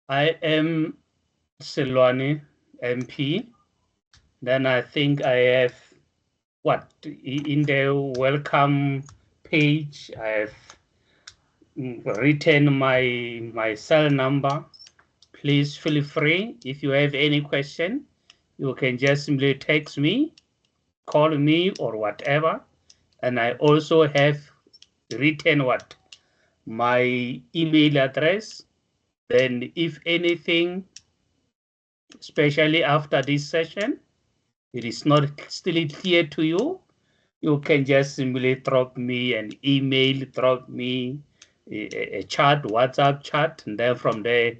I am Silwani MP. Then I think I have what in the welcome page. I have written my cell number. Please feel free. If you have any question, you can just simply text me, call me, or whatever. And I also have written my email address. Then if anything, especially after this session, it is not still clear to you, you can just simply drop me an email, drop me a chat, WhatsApp chat, and then from there,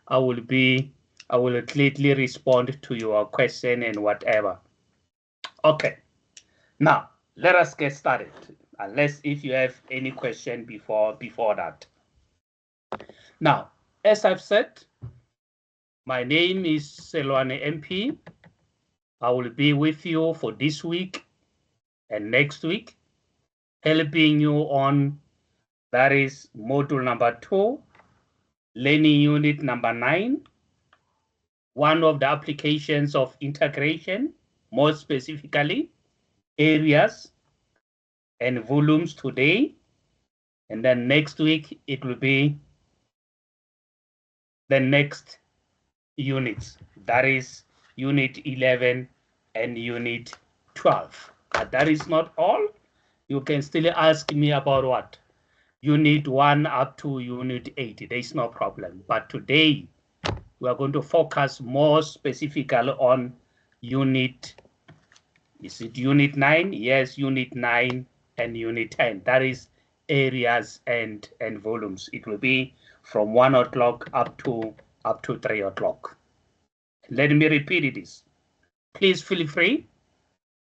I will gladly respond to your question and whatever. Okay, now let us get started. Unless if you have any question before that. Now, as I've said, my name is Selwane MP. I will be with you for this week and next week, helping you on that is module number 2, learning unit number 9, one of the applications of integration, more specifically, areas and volumes today. And then next week, it will be the next units. That is unit 11 and unit 12. But that is not all. You can still ask me about what? Unit 1 up to unit 8. There is no problem. But today, we are going to focus more specifically on unit, is it unit 9? Yes, unit 9 and unit 10. That is areas and volumes. It will be from 1 o'clock up to 3 o'clock. Let me repeat this. Please feel free.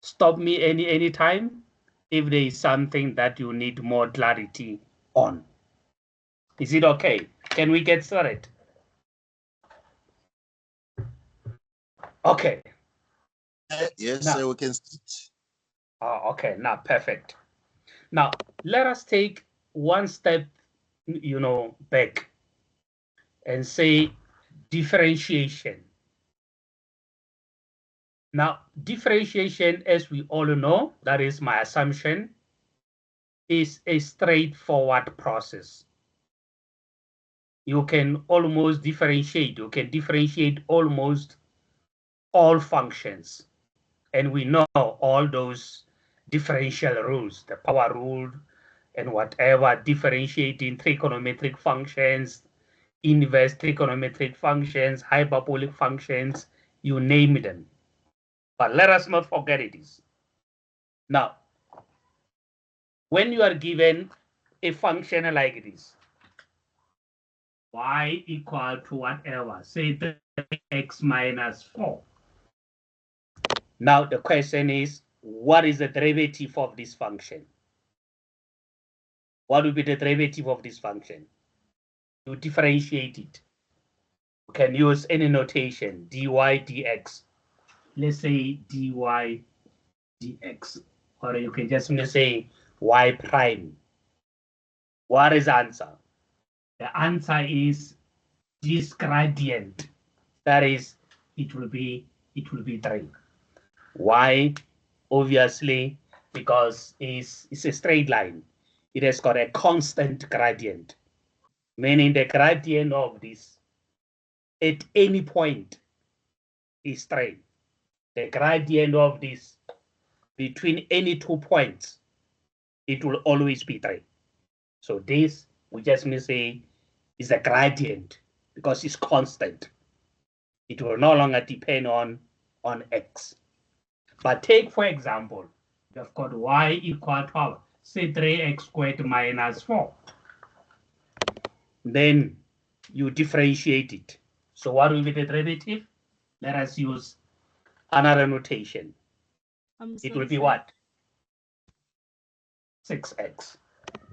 Stop me any time if there is something that you need more clarity on. Is it okay? Can we get started? Okay. Yes, sir, we can start. Oh, okay, now perfect. Now let us take one step, back and say differentiation. Now, differentiation, as we all know, that is my assumption, is a straightforward process. You can almost differentiate. You can differentiate almost all functions. And we know all those differential rules, the power rule and whatever, differentiating trigonometric functions, inverse trigonometric functions, hyperbolic functions, you name them. But let us not forget it is. Now, when you are given a function like this, y equal to whatever, say 3x minus 4. Now the question is, what is the derivative of this function? What will be the derivative of this function? You differentiate it. You can use any notation, dy dx. Let's say dy dx. Or you can just say y prime. What is the answer? The answer is this gradient. That is, it will be 3. Why? Obviously, because it's a straight line. It has got a constant gradient, meaning the gradient of this at any point is straight. The gradient of this between any 2 points, it will always be 3. So this, we just may say, is a gradient because it's constant. It will no longer depend on x. But take, for example, you've got y equal to, say, 3x squared minus 4. Then you differentiate it. So what will be the derivative? Let us use another notation. It will be what? 6x.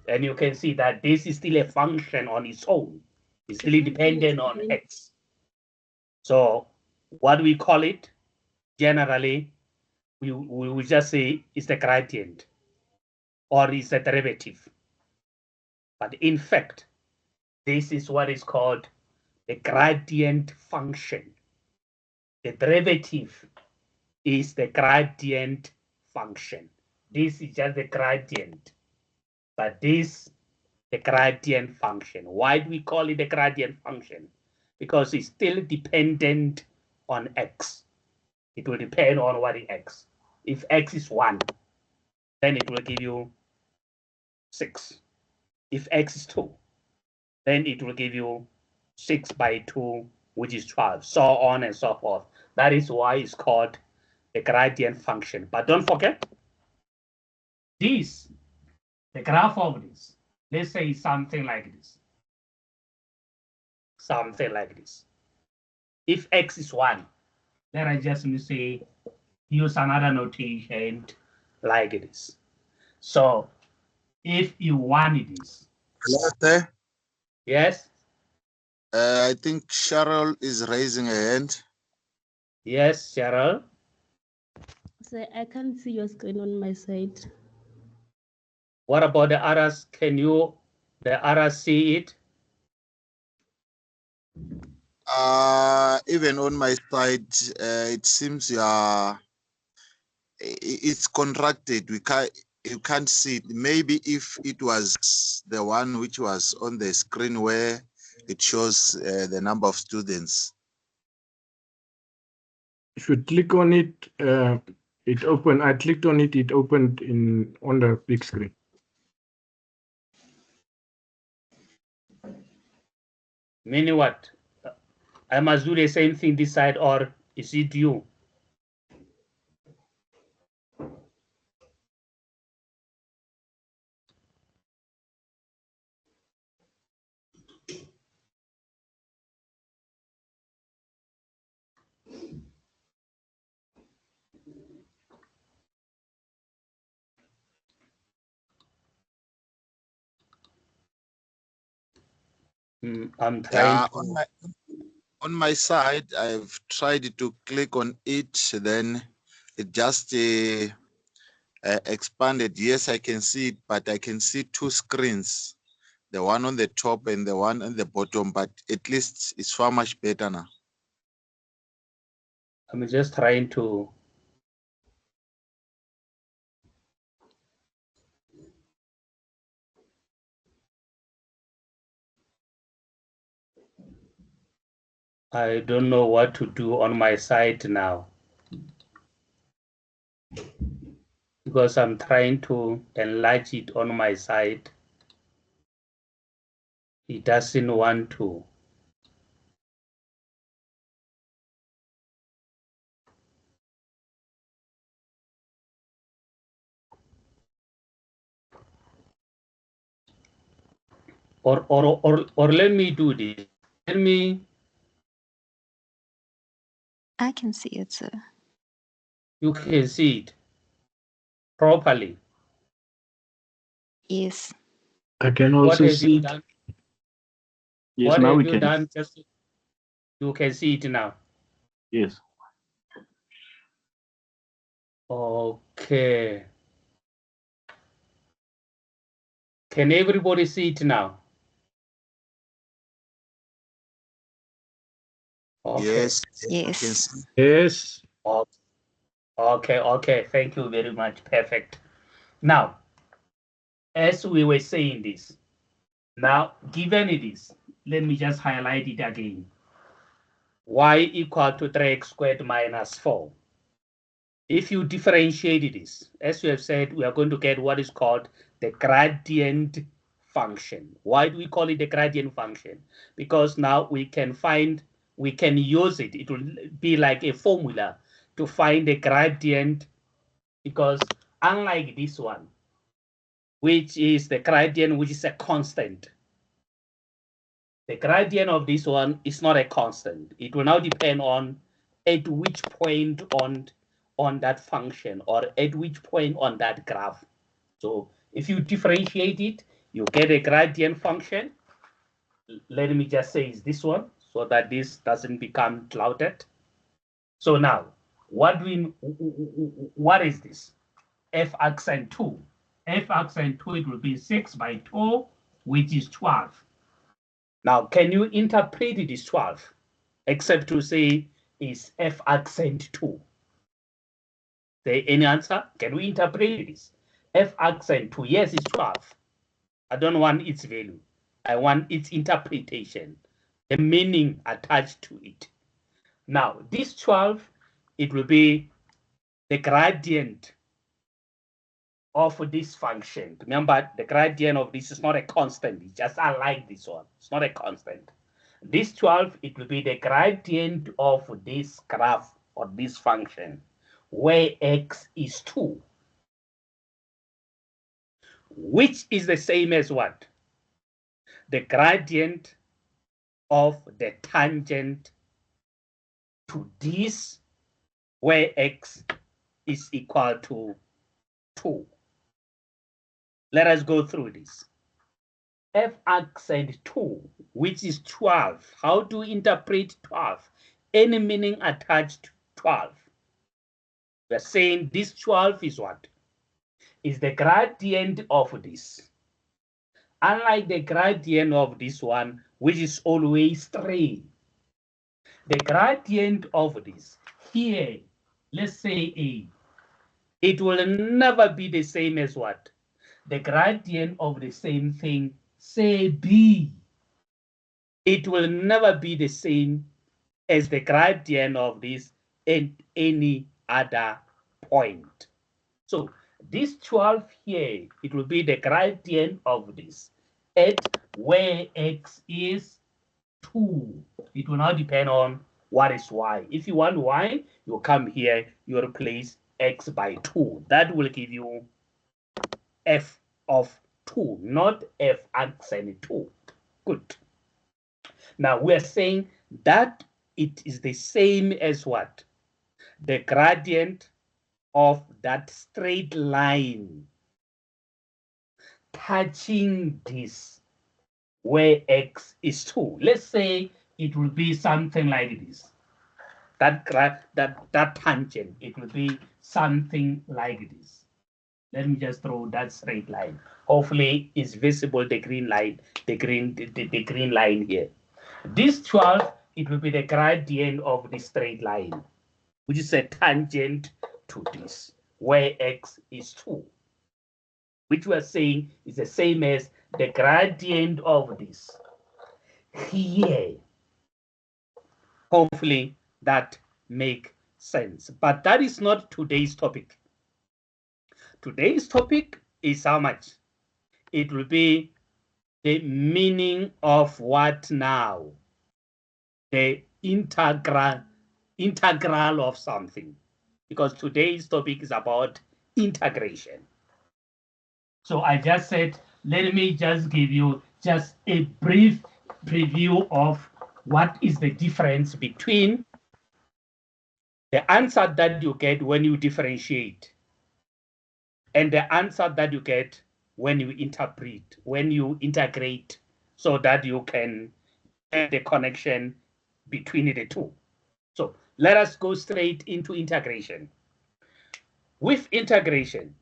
And you can see that this is still a function on its own. It's still dependent on x. So what we call it, generally, we will just say it's the gradient or it's the derivative. But in fact, this is what is called the gradient function. The derivative is the gradient function. This is just the gradient, but this the gradient function. Why do we call it the gradient function? Because it's still dependent on x. It will depend on what is x. If x is 1, then it will give you 6. If x is 2, then it will give you 6 by 2, which is 12, so on and so forth. That is why it's called the gradient function. But don't forget, this, the graph of this, let's say something like this. Something like this. If x is 1, then I just say use another notation like this. So if you want this. Hello, Yes? I think Cheryl is raising a hand. Yes, Cheryl. So I can't see your screen on my side. What about the others? Can you, the others see it? Even on my side, it seems it's contracted. You can't see it. Maybe if it was the one which was on the screen where it shows the number of students. If you click on it, it opened. I clicked on it. It opened on the big screen. Meaning what? I must do the same thing this side, or is it you? I'm trying to... On my side, I've tried to click on it, then it just expanded. Yes, I can see it, but I can see two screens, the one on the top and the one on the bottom, but at least it's far much better now. I'm just trying to... I don't know what to do on my side now, because I'm trying to enlarge it on my side. It doesn't want to. Or let me do this. Let me... I can see it, sir. You can see it properly. Yes. I can What also have see you it. done? Yes, What now have we you can. done? Just you can see it now. Yes. Okay. Can everybody see it now? Okay. Yes. Yes. Yes. Okay. Thank you very much. Perfect. Now, as we were saying this, now given it is, let me just highlight it again. Y equal to 3x squared minus 4. If you differentiate this, as we have said, we are going to get what is called the gradient function. Why do we call it the gradient function? Because now we can use it. It will be like a formula to find the gradient, because unlike this one, which is the gradient, which is a constant, the gradient of this one is not a constant. It will now depend on at which point on that function, or at which point on that graph. So if you differentiate it, you get a gradient function. Let me just say it's this one, so that this doesn't become clouded. So now, what is this? F accent 2. F accent 2, it will be 6 by 2, which is 12. Now, can you interpret this 12? Except to say is F accent 2. Say any answer? Can we interpret this? F accent 2, yes, it's 12. I don't want its value. I want its interpretation, the meaning attached to it. Now, this 12, it will be the gradient of this function. Remember, the gradient of this is not a constant. It's just unlike this one. It's not a constant. This 12, it will be the gradient of this graph or this function, where x is 2, which is the same as what? The gradient of the tangent to this, where x is equal to 2. Let us go through this. F accent 2, which is 12. How to interpret 12? Any meaning attached to 12. We're saying this 12 is what? Is the gradient of this. Unlike the gradient of this one, which is always 3. The gradient of this, here, let's say A, it will never be the same as what? The gradient of the same thing, say B. It will never be the same as the gradient of this at any other point. So this 12 here, it will be the gradient of this at where x is 2. It will not depend on what is y. If you want y, you come here, you replace x by 2. That will give you f of 2, not f accent 2. Good. Now we're saying that it is the same as what? The gradient of that straight line touching this, where x is 2. Let's say it will be something like this. That tangent, it will be something like this. Let me just draw that straight line. Hopefully it's visible, the green line, the green line here. This 12, it will be the gradient of the straight line, which is a tangent to this, where x is 2, which we are saying is the same as the gradient of this here. Hopefully that makes sense. But that is not today's topic. Today's topic is how much? It will be the meaning of what now? The integral of something. Because today's topic is about integration. So I just said, let me just give you just a brief preview of what is the difference between the answer that you get when you differentiate and the answer that you get when you interpret, when you integrate, so that you can get the connection between the two. So let us go straight into integration. With integration,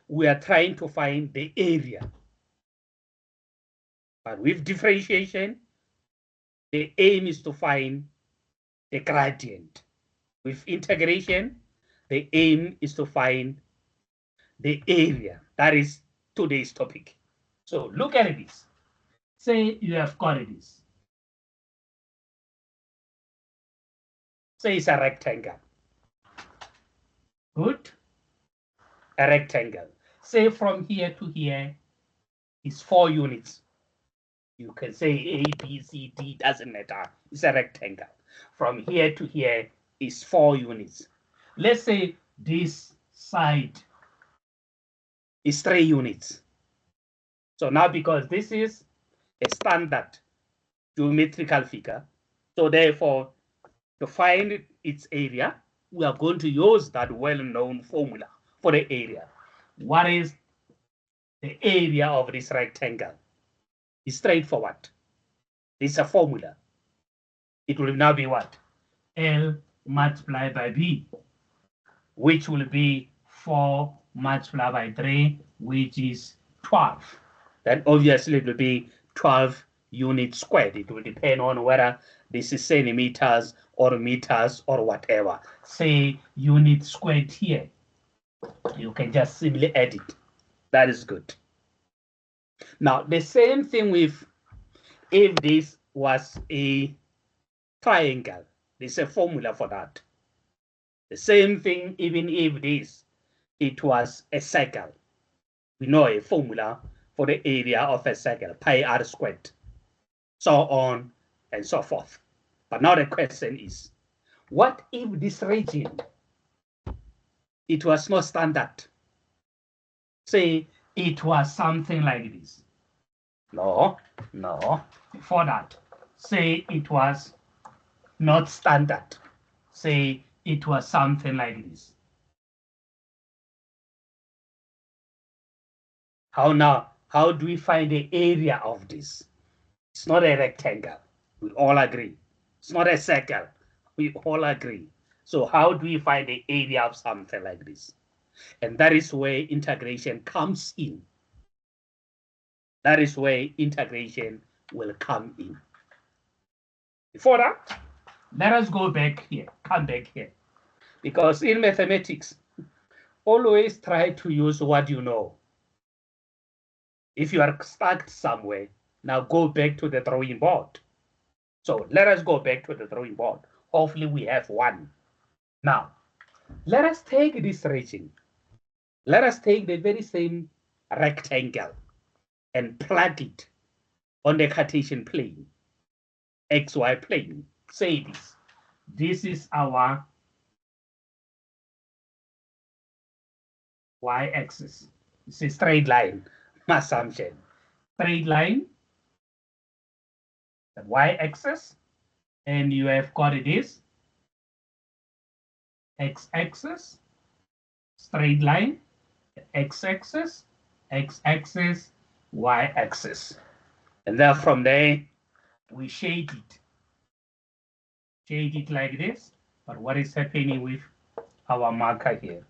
we are trying to find the area. But with differentiation, the aim is to find the gradient. With integration, the aim is to find the area. That is today's topic. So look at this. Say you have got this. Say it's a rectangle. Good. A rectangle. Say from here to here is 4 units. You can say A, B, C, D, doesn't matter. It's a rectangle. From here to here is 4 units. Let's say this side is 3 units. So now, because this is a standard geometrical figure, so therefore, to find its area, we are going to use that well-known formula for the area. What is the area of this rectangle? It's straightforward. It's a formula. It will now be what? L multiplied by B, which will be 4 multiplied by 3, which is 12. Then obviously it will be 12 unit squared. It will depend on whether this is centimeters or meters or whatever. Say unit squared here. You can just simply add it. That is good. Now, the same thing with if this was a triangle. There's a formula for that. The same thing even if it was a circle. We know a formula for the area of a circle, pi r squared, so on and so forth. But now the question is, what if this region, it was not standard? Say it was something like this. No. Before that, say it was not standard. Say it was something like this. How do we find the area of this? It's not a rectangle. We all agree. It's not a circle. We all agree. So how do we find the area of something like this? And that is where integration comes in. That is where integration will come in. Before that, let us go back here, come back here. Because in mathematics, always try to use what you know. If you are stuck somewhere, now go back to the drawing board. So let us go back to the drawing board. Hopefully we have one. Now, let us take this region. Let us take the very same rectangle and plug it on the Cartesian plane, XY plane. Say this. This is our y-axis. It's a straight line, assumption. Straight line, the y-axis, and you have got this x-axis, straight line, x-axis, x-axis, y-axis. And then from there, we shade it. Shade it like this. But what is happening with our marker here?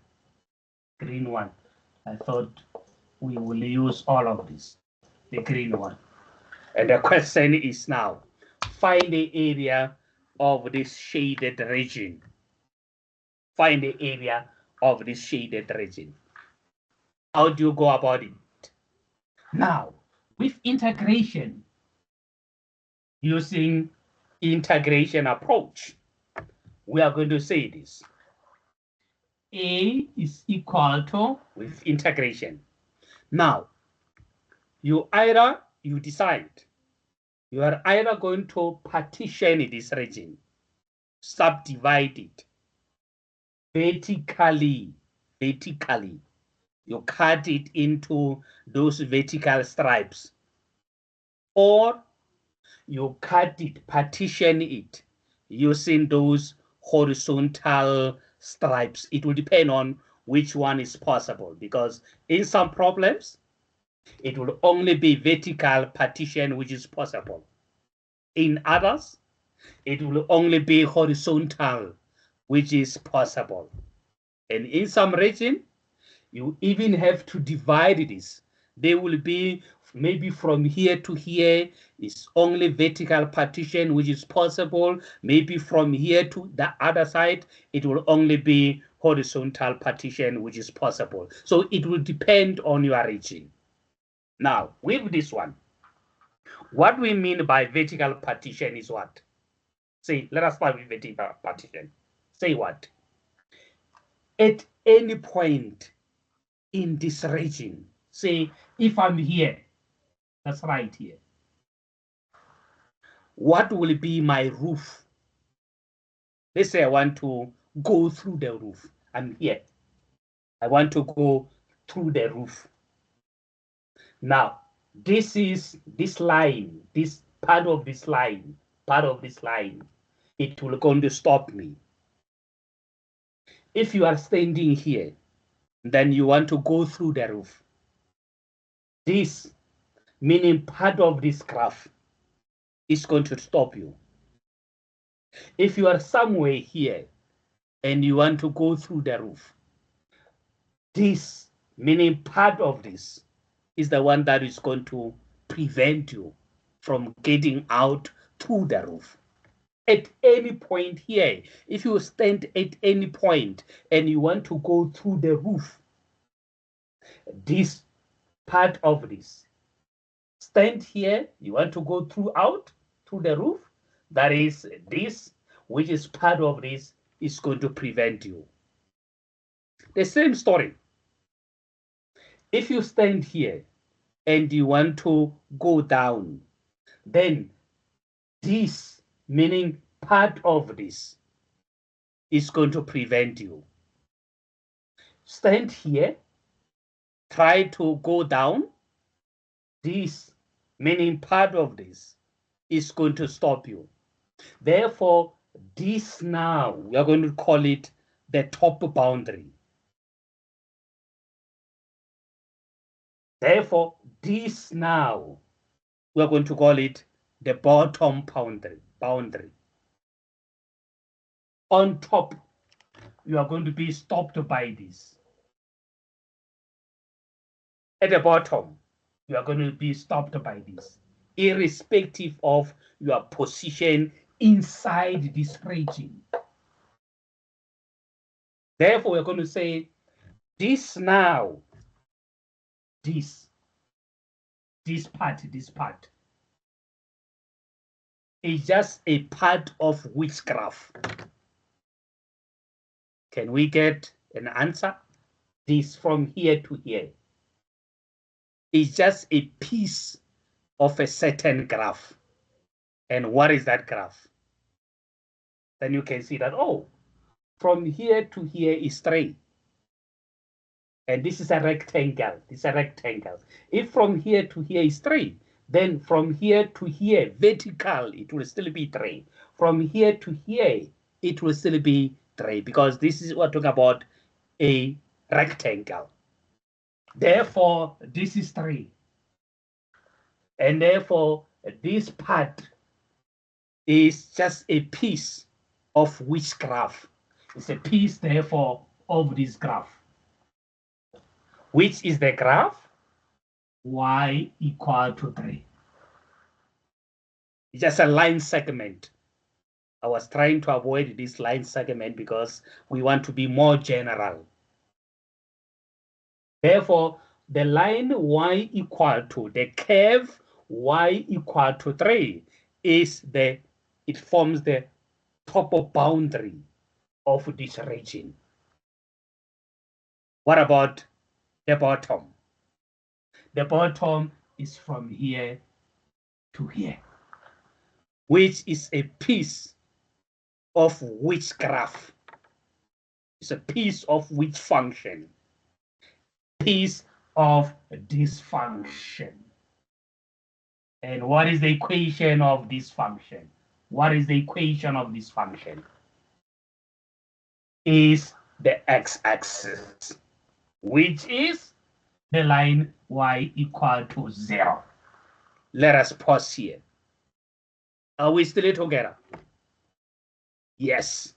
Green one. I thought we will use all of this, the green one. And the question is now, find the area of this shaded region. Find the area of this shaded region. How do you go about it? Now, with integration, using integration approach, we are going to say this. A is equal to, with integration. Now, you decide, you are either going to partition this region, subdivide it vertically. You cut it into those vertical stripes, or you cut it, partition it using those horizontal stripes. It will depend on which one is possible, because in some problems, it will only be vertical partition which is possible. In others, it will only be horizontal which is possible. And in some region, you even have to divide this. They will be maybe from here to here is only vertical partition which is possible. Maybe from here to the other side, it will only be horizontal partition which is possible. So it will depend on your region. Now, with this one, what we mean by vertical partition is what? Say, let us start with vertical partition. Say what? At any point in this region, say if I'm here, that's right here, what will be my roof? Let's say I want to go through the roof. I'm here. I want to go through the roof. Now, this is this line, this part of this line, it will going to stop me. If you are standing here, then you want to go through the roof. This, meaning part of this graph, is going to stop you. If you are somewhere here and you want to go through the roof, this, meaning part of this, is the one that is going to prevent you from getting out to the roof. At any point here, if you stand at any point and you want to go through the roof, this part of this, stand here, you want to go throughout to the roof, that is this, which is part of this, is going to prevent you. The same story. If you stand here and you want to go down, then this, meaning part of this, is going to prevent you. Stand here, try to go down, this, meaning part of this, is going to stop you. Therefore, this now, we are going to call it the top boundary. Therefore, this now, we are going to call it the bottom boundary. On top, you are going to be stopped by this. At the bottom, you are going to be stopped by this, irrespective of your position inside this region. Therefore, we're going to say this now, this part is just a part of which graph? Can we get an answer? This from here to here is just a piece of a certain graph. And what is that graph? Then you can see that, oh, from here to here is straight. And this is a rectangle. This is a rectangle. If from here to here is straight, then from here to here, vertical, it will still be straight. From here to here, it will still be straight, because this is what we're talking about, a rectangle. Therefore, this is straight. And therefore, this part is just a piece of which graph? It's a piece, therefore, of this graph. Which is the graph? Y equal to 3. It's just a line segment. I was trying to avoid this line segment because we want to be more general. Therefore, the line y equal to, the curve y equal to 3 is it forms the top boundary of this region. What about the bottom? The bottom is from here to here, which is a piece of which graph? It's a piece of which function? Piece of this function. And what is the equation of this function? What is the equation of this function? Is the x-axis, which is the line y equal to 0. Let us pause here. Are we still together? Yes.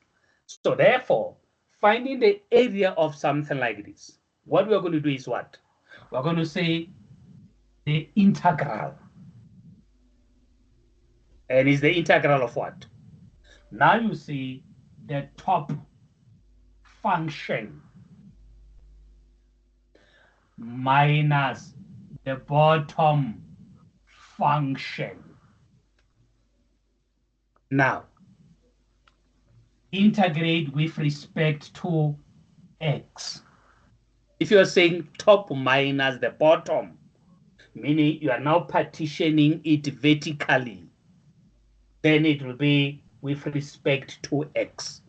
So therefore, finding the area of something like this, what we're going to do is what? We're going to say the integral. And is the integral of what? Now you see the top function minus the bottom function. Now, integrate with respect to x. If you are saying top minus the bottom, meaning you are now partitioning it vertically, then it will be with respect to x.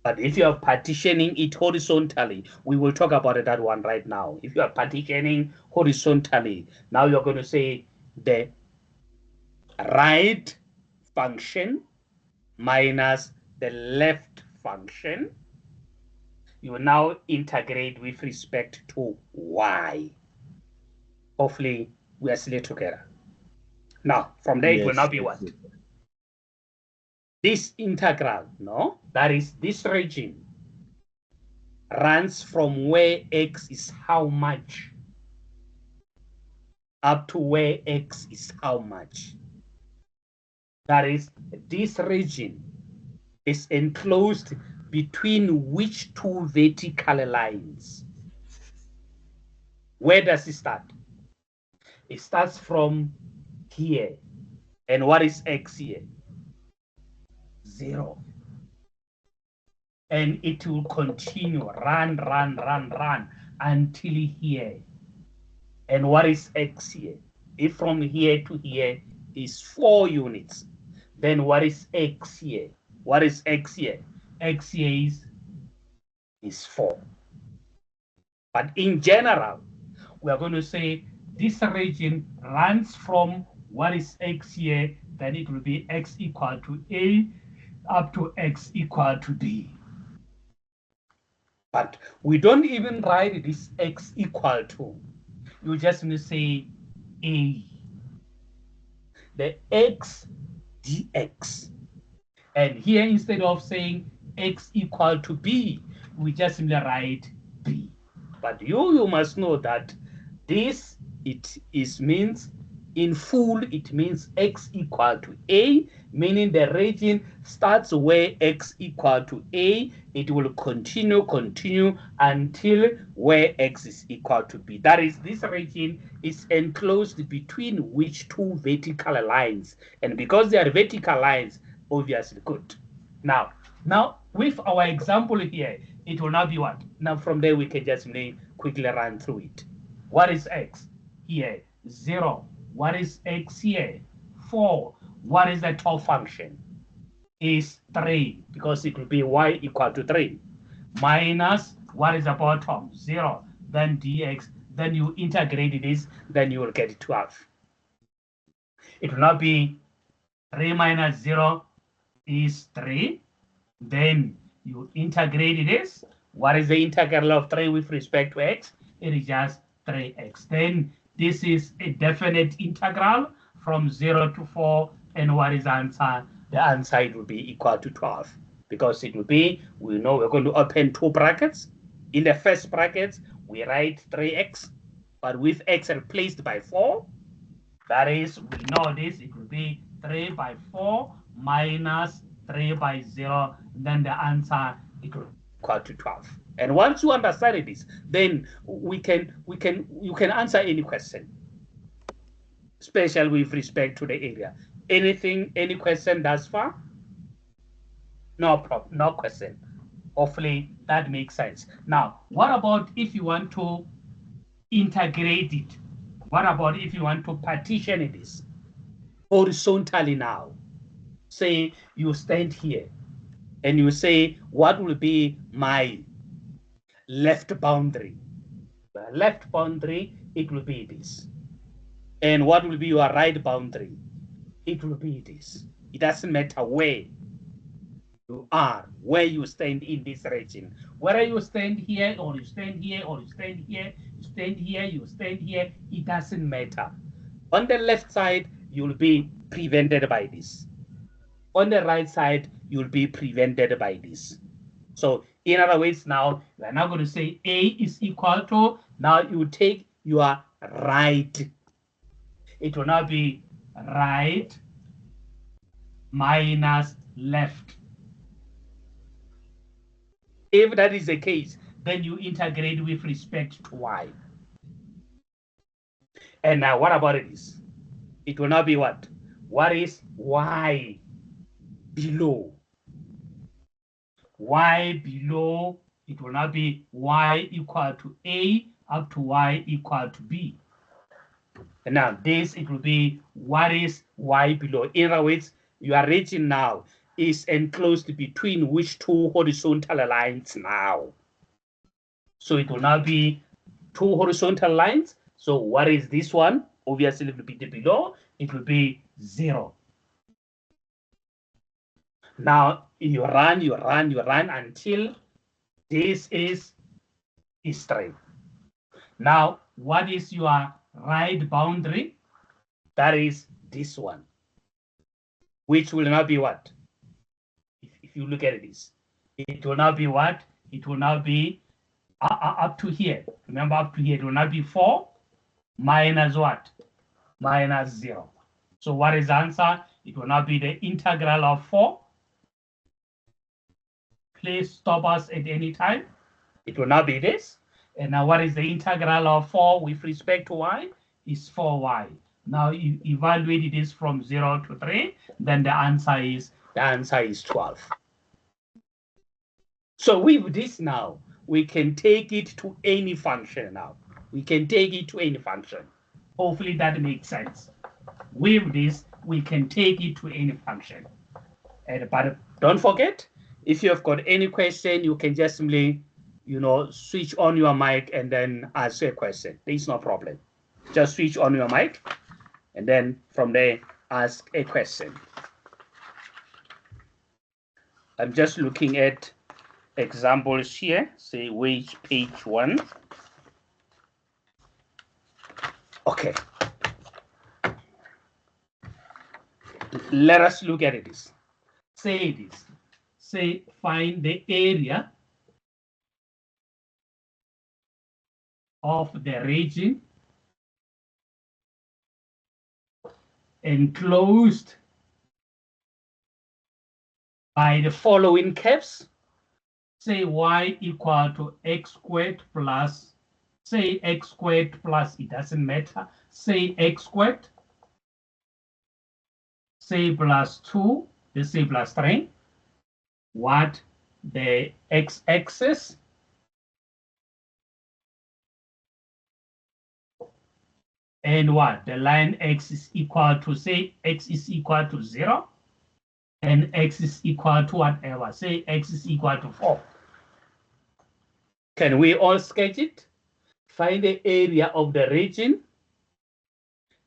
But if you are partitioning it horizontally, we will talk about that one right now. If you are partitioning horizontally, now you're going to say the right function minus the left function. You will now integrate with respect to y. Hopefully, we are still together. Now, from there, it will now be what? This integral, no? That is, this region runs from where x is how much up to where x is how much. That is, this region is enclosed between which two vertical lines? Where does it start? It starts from here. And what is x here? 0. And it will continue, run until here. And what is x here? If from here to here is 4 units, then what is x here? What is x here? X here is 4. But in general, we are going to say this region runs from what is x here, then it will be x equal to a up to x equal to b. But we don't even write this x equal to. You just need to say a. The x dx. And here, instead of saying x equal to b, we just simply write b. But you must know that this means in full, it means x equal to a, meaning the region starts where x equal to a, it will continue until where x is equal to b. That is, this region is enclosed between which two vertical lines, and because they are vertical lines, obviously good. Now with our example here, it will now be what? Now from there we can just quickly run through it. What is x here? 0. What is x here? 4. What is the top function? Is 3, because it will be y equal to 3. Minus, what is the bottom? 0. Then dx. Then you integrate this, then you will get 12. It will not be 3 minus 0 is 3. Then you integrate this. What is the integral of 3 with respect to x? It is just 3x. Then this is a definite integral from 0 to 4. And what is the answer? The answer, it will be equal to 12. Because it will be, we know we're going to open 2 brackets. In the first bracket, we write 3x, but with x replaced by 4. That is, we know this, it will be 3 by 4 minus 3 by 0. Then the answer, it will be equal to 12. And once you understand this, then you can answer any question, especially with respect to the area. Anything, any question thus far? No problem, no question. Hopefully that makes sense. Now, what about if you want to integrate it? What about if you want to partition this horizontally now? Say you stand here and you say, what will be my left boundary? The left boundary, it will be this. And what will be your right boundary? It will be this. It doesn't matter where you are, where you stand in this region. Whether you stand here or you stand here or you stand here, you stand here, you stand here, it doesn't matter. On the left side, you'll be prevented by this. On the right side, you'll be prevented by this. So in other words, now we're now going to say A is equal to, now you take your right. It will now be right minus left. If that is the case, then you integrate with respect to y. And now what about this? It will now be what? What is y below? Y below, it will now be y equal to a up to y equal to b. And now this, it will be what is y below. In other words, your region now is enclosed between which two horizontal lines now? So it will now be 2 horizontal lines. So what is this one? Obviously, it will be below. It will be 0. Now you run until this is straight. Now, what is your right boundary? That is this one, which will now be what? If you look at this, it will now be what? It will now be up to here. Remember, up to here, it will now be 4 minus what? Minus 0. So what is the answer? It will now be the integral of 4. Please stop us at any time. It will now be this. And now what is the integral of 4 with respect to y? Is 4y. Now you evaluate this from 0 to 3, then the answer is 12. So with this now, we can take it to any function now. We can take it to any function. Hopefully that makes sense. With this, we can take it to any function. But don't forget, if you have got any question, you can just simply, switch on your mic and then ask a question. There's no problem. Just switch on your mic and then from there, ask a question. I'm just looking at examples here, say which page 1. Okay. Let us look at this. Say this. Say find the area of the region enclosed by the following curves. Say y equal to x squared plus, say x squared plus, it doesn't matter, say x squared, say plus 2, let's say plus 3, what the x-axis and what the line x is equal to, say x is equal to 0 and x is equal to whatever, say x is equal to 4. Can we all sketch it? Find the area of the region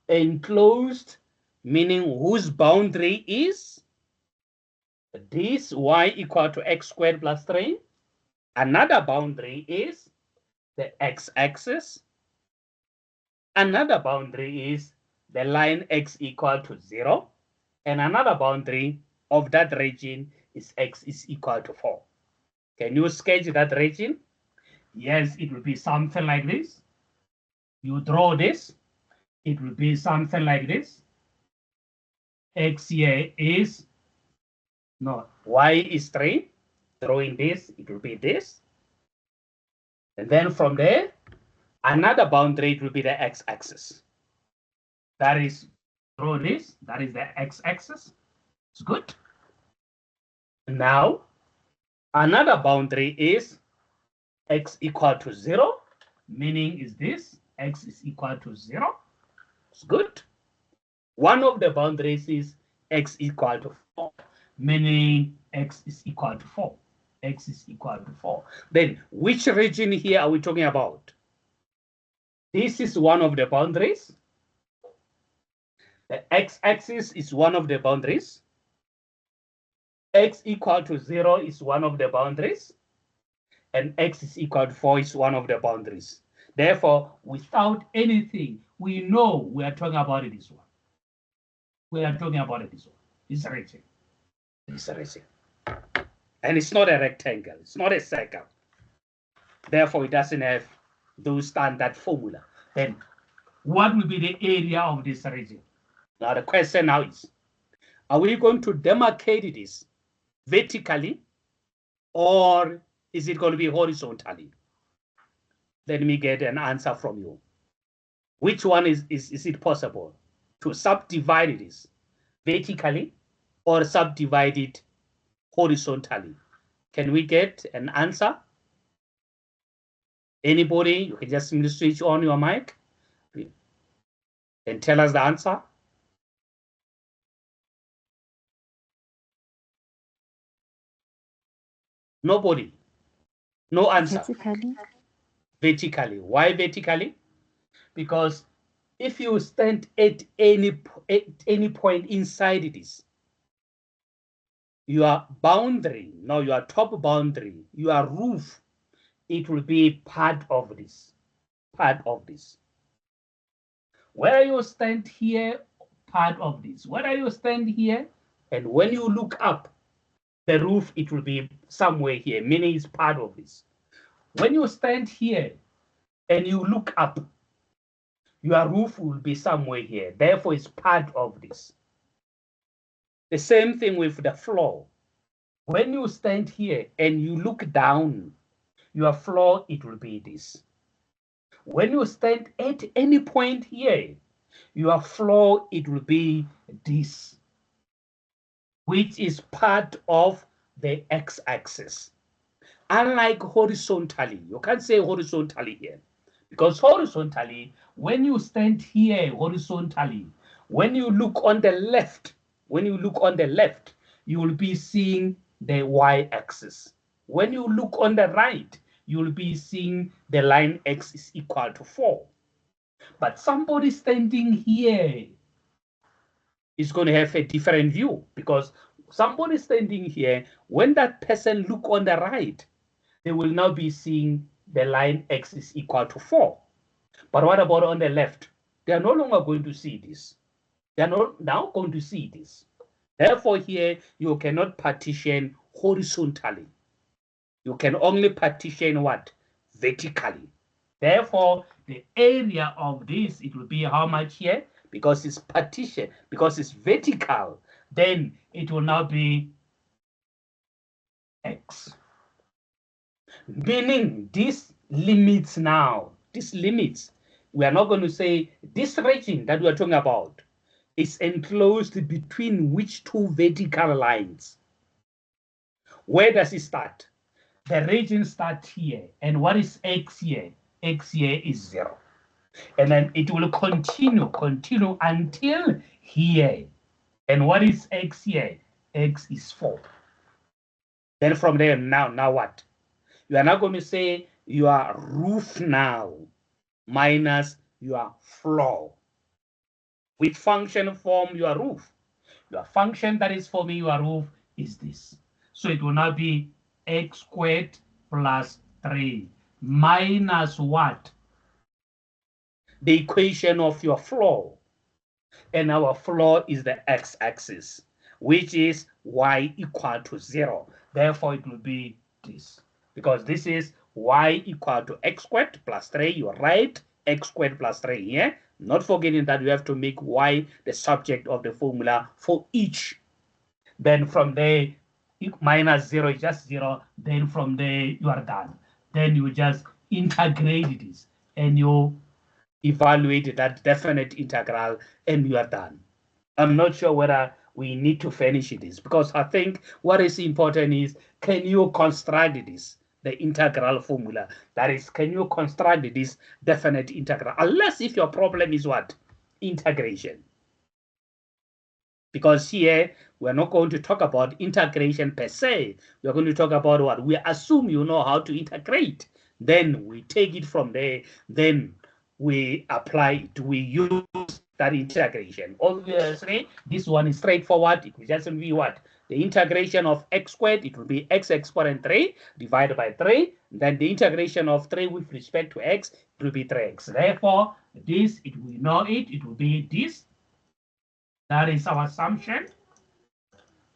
enclosed, meaning whose boundary is this y equal to x squared plus 3. Another boundary is the x-axis. Another boundary is the line x equal to 0. And another boundary of that region is x is equal to 4. Can you sketch that region? Yes, it will be something like this. You draw this, it will be something like this. X here is, no, y is 3. Drawing this, it will be this. And then from there, another boundary, it will be the x-axis. That is, draw this, that is the x-axis. It's good. Now, another boundary is x equal to 0, meaning is this, x is equal to 0. It's good. One of the boundaries is x equal to 4, meaning x is equal to 4. X is equal to 4. Then which region here are we talking about? This is one of the boundaries. The x-axis is one of the boundaries. X equal to 0 is one of the boundaries. And x is equal to 4 is one of the boundaries. Therefore, without anything, we know we are talking about this one. We are talking about this one. It's a region. It's a region. And it's not a rectangle. It's not a circle. Therefore, it doesn't have those standard formula. Then what will be the area of this region? Now, the question now is, are we going to demarcate this vertically or is it going to be horizontally? Let me get an answer from you. Which one is it possible to subdivide this vertically or subdivide it horizontally? Can we get an answer? Anybody, you can just simply switch on your mic and tell us the answer. Nobody. No answer. Vertically. Vertically. Why vertically? Because if you stand at any point inside this, your boundary, now your top boundary, your roof, it will be part of this. Part of this. Whether you stand here, part of this. Whether you stand here, and when you look up, the roof, it will be somewhere here, meaning it's part of this. When you stand here and you look up, your roof will be somewhere here. Therefore, it's part of this. The same thing with the floor. When you stand here and you look down, your floor, it will be this. When you stand at any point here, your floor, it will be this, which is part of the x-axis. Unlike horizontally, you can't say horizontally here, because horizontally, when you stand here horizontally, when you look on the left, you will be seeing the y-axis. When you look on the right, you will be seeing the line x is equal to 4. But somebody standing here is going to have a different view, because somebody standing here, when that person look on the right, they will now be seeing the line x is equal to 4. But what about on the left? They are no longer going to see this. They are not now going to see this. Therefore, here you cannot partition horizontally. You can only partition what? Vertically. Therefore, the area of this, it will be how much here? Because it's partition, because it's vertical, then it will now be x. Meaning this limits now, this limits. We are not going to say this region that we are talking about is enclosed between which two vertical lines. Where does it start? The region starts here. And what is x here? X here is 0. And then it will continue until here. And what is x here? X is 4. Then from there, now what? You are now going to say your roof now minus your floor. Which function form your roof? Your function that is forming your roof is this. So it will now be x squared plus 3 minus what? The equation of your floor. And our floor is the x-axis, which is y equal to 0. Therefore, it will be this. Because this is y equal to x squared plus 3. You are right, x squared plus 3 here. Not forgetting that you have to make y the subject of the formula for each. Then from there, minus 0 is just 0. Then from there, you are done. Then you just integrate this and you evaluate that definite integral and you are done. I'm not sure whether we need to finish this, because I think what is important is, can you construct this, the integral formula? That is, can you construct this definite integral? Unless if your problem is what? Integration. Because here, we're not going to talk about integration per se. We're going to talk about what? We assume you know how to integrate. Then we take it from there. Then we apply it. We use that integration. Obviously, this one is straightforward. It will just be what? The integration of x squared, it will be x exponent 3 divided by 3. Then the integration of 3 with respect to x, it will be 3x. Therefore, this, we know it will be this. That is our assumption.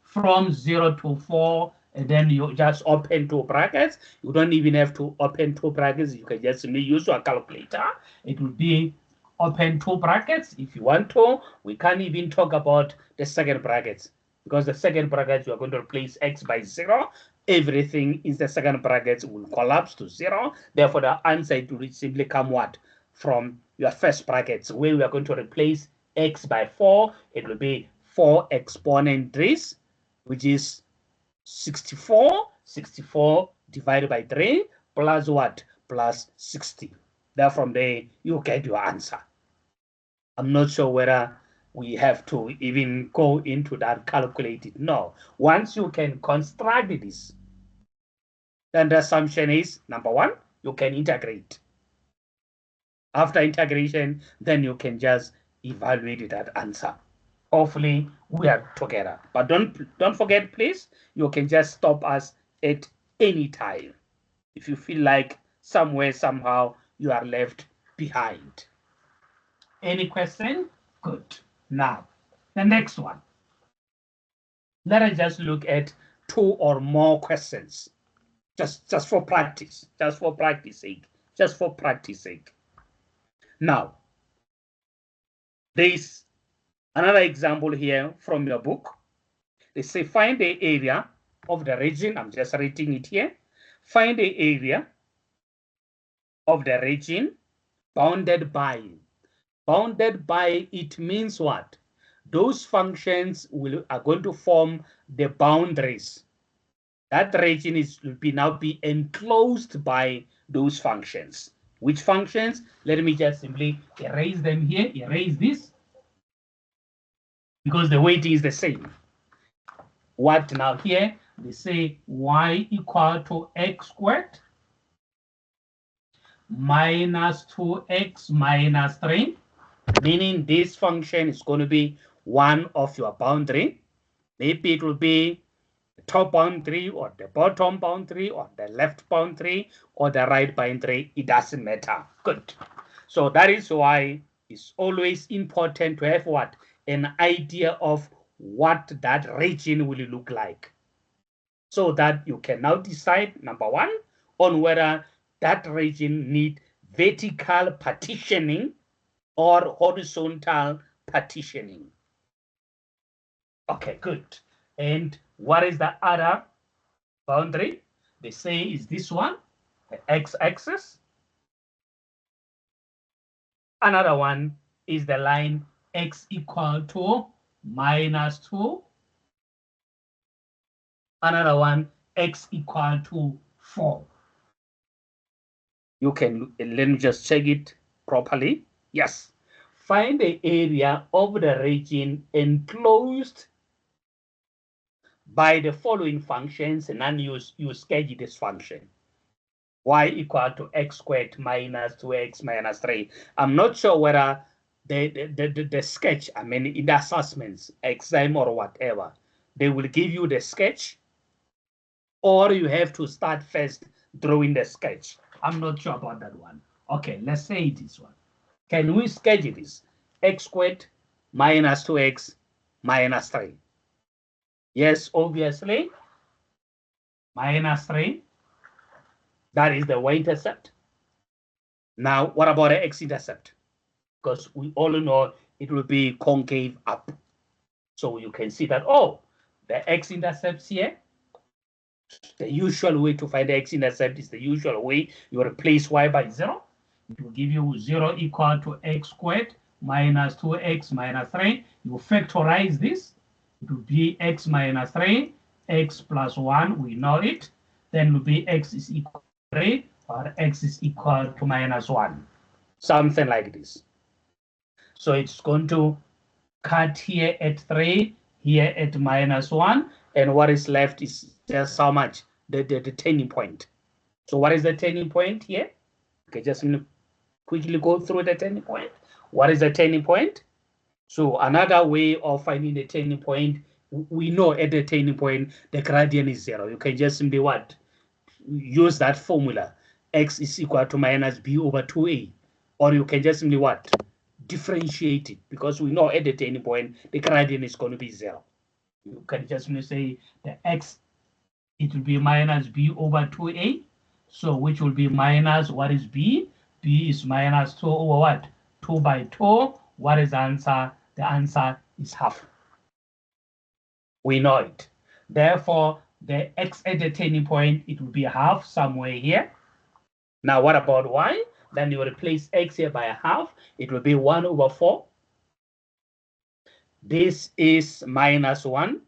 From 0 to 4, and then you just open 2 brackets. You don't even have to open 2 brackets. You can just use your calculator. It will be open 2 brackets if you want to. We can't even talk about the second brackets, because the second bracket, you are going to replace x by 0. Everything in the second bracket will collapse to 0. Therefore, the answer will simply come what? From your first brackets, where we are going to replace x by 4. It will be 4 exponent 3, which is 64. 64 divided by 3 plus what? Plus 60. There from there, you get your answer. I'm not sure whether we have to even go into that calculated. No. Once you can construct this, then the assumption is, number 1, you can integrate. After integration, then you can just evaluate that answer. Hopefully, we are together. But don't forget, please, you can just stop us at any time if you feel like somewhere, somehow, you are left behind. Any question? Good. Now, the next one. Let us just look at 2 or more questions, just for practice, just for practice sake. Now, there is another example here from your book. They say find the area of the region. I'm just writing it here. Find the area of the region bounded by. Bounded by, it means what? Those functions are going to form the boundaries. That region will now be enclosed by those functions. Which functions? Let me just simply erase them here. Erase this, because the weighting is the same. What now here? They say y equal to x squared minus 2x minus 3, meaning this function is going to be one of your boundary. Maybe it will be the top boundary or the bottom boundary or the left boundary or the right boundary. It doesn't matter. Good. So that is why it's always important to have what? An idea of what that region will look like, so that you can now decide, number one, on whether that region need vertical partitioning or horizontal partitioning. Okay, good. And what is the other boundary? They say is this one, the x-axis. Another one is the line x equal to minus 2. Another one, x equal to 4. You can, let me just check it properly. Yes. Find the area of the region enclosed by the following functions, and then you sketch this function. Y equal to x squared minus 2x minus 3. I'm not sure whether the sketch, I mean, in the assessments, exam or whatever, they will give you the sketch, or you have to start first drawing the sketch. I'm not sure about that one. Okay, let's say this one. Can we sketch this? X squared minus 2x minus 3. Yes, obviously. Minus 3. That is the y-intercept. Now, what about the x-intercept? Because we all know it will be concave up. So you can see that, oh, the x-intercepts here, the usual way to find the x-intercept is the usual way. You replace y by 0. It will give you 0 equal to x squared minus 2x minus 3. You factorize this. It will be x minus 3, x plus 1, we know it. Then it will be x is equal to 3, or x is equal to minus 1. Something like this. So it's going to cut here at 3, here at minus 1, and what is left is just how much? The turning point. So what is the turning point here? Okay, just quickly go through the turning point. What is the turning point? So another way of finding the turning point, we know at the turning point, the gradient is 0. You can just simply what? Use that formula. X is equal to minus b over 2a. Or you can just simply what? Differentiate it, because we know at the turning point, the gradient is going to be 0. You can just simply say the x, it will be minus b over 2a. So which will be minus, what is b? B is minus 2 over what? 2 by 2. What is the answer? The answer is half. We know it. Therefore, the x at the turning point, it will be half somewhere here. Now, what about y? Then you replace x here by a half. It will be 1 over 4. This is minus 1,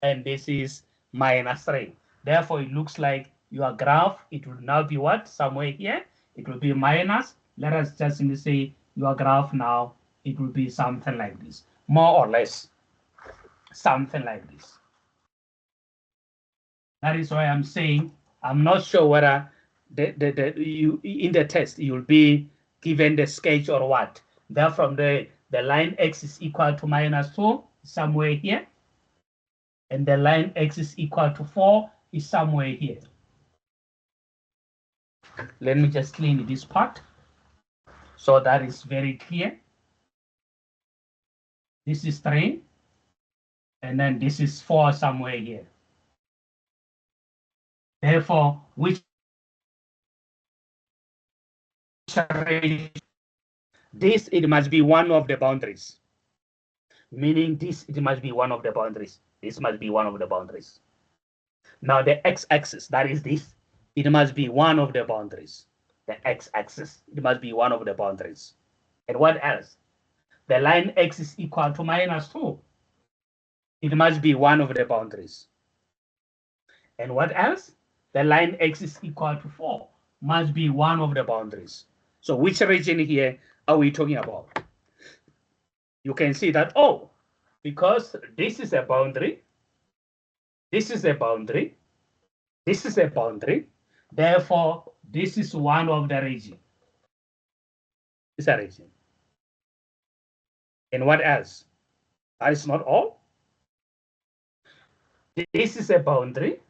and this is minus 3. Therefore, it looks like your graph, it will now be what? Somewhere here. It will be minus. Let us just simply say your graph now, it will be something like this, more or less, something like this. That is why I'm saying I'm not sure whether you in the test you'll be given the sketch or what. There from the line x is equal to minus 2 somewhere here, and the line x is equal to 4 is somewhere here. Let me just clean this part so that is very clear. This is 3, and then this is 4 somewhere here. Therefore, this, it must be one of the boundaries. meaning this, it must be one of the boundaries. This must be one of the boundaries. Now the x-axis, that is this, it must be one of the boundaries. The x-axis, it must be one of the boundaries. And what else? The line x is equal to -2. It must be one of the boundaries. And what else? The line x is equal to 4 must be one of the boundaries. So which region here are we talking about? You can see that, oh, because this is a boundary, this is a boundary, this is a boundary, therefore this is one of the region. It's a region. And what else? That is not all. This is a boundary.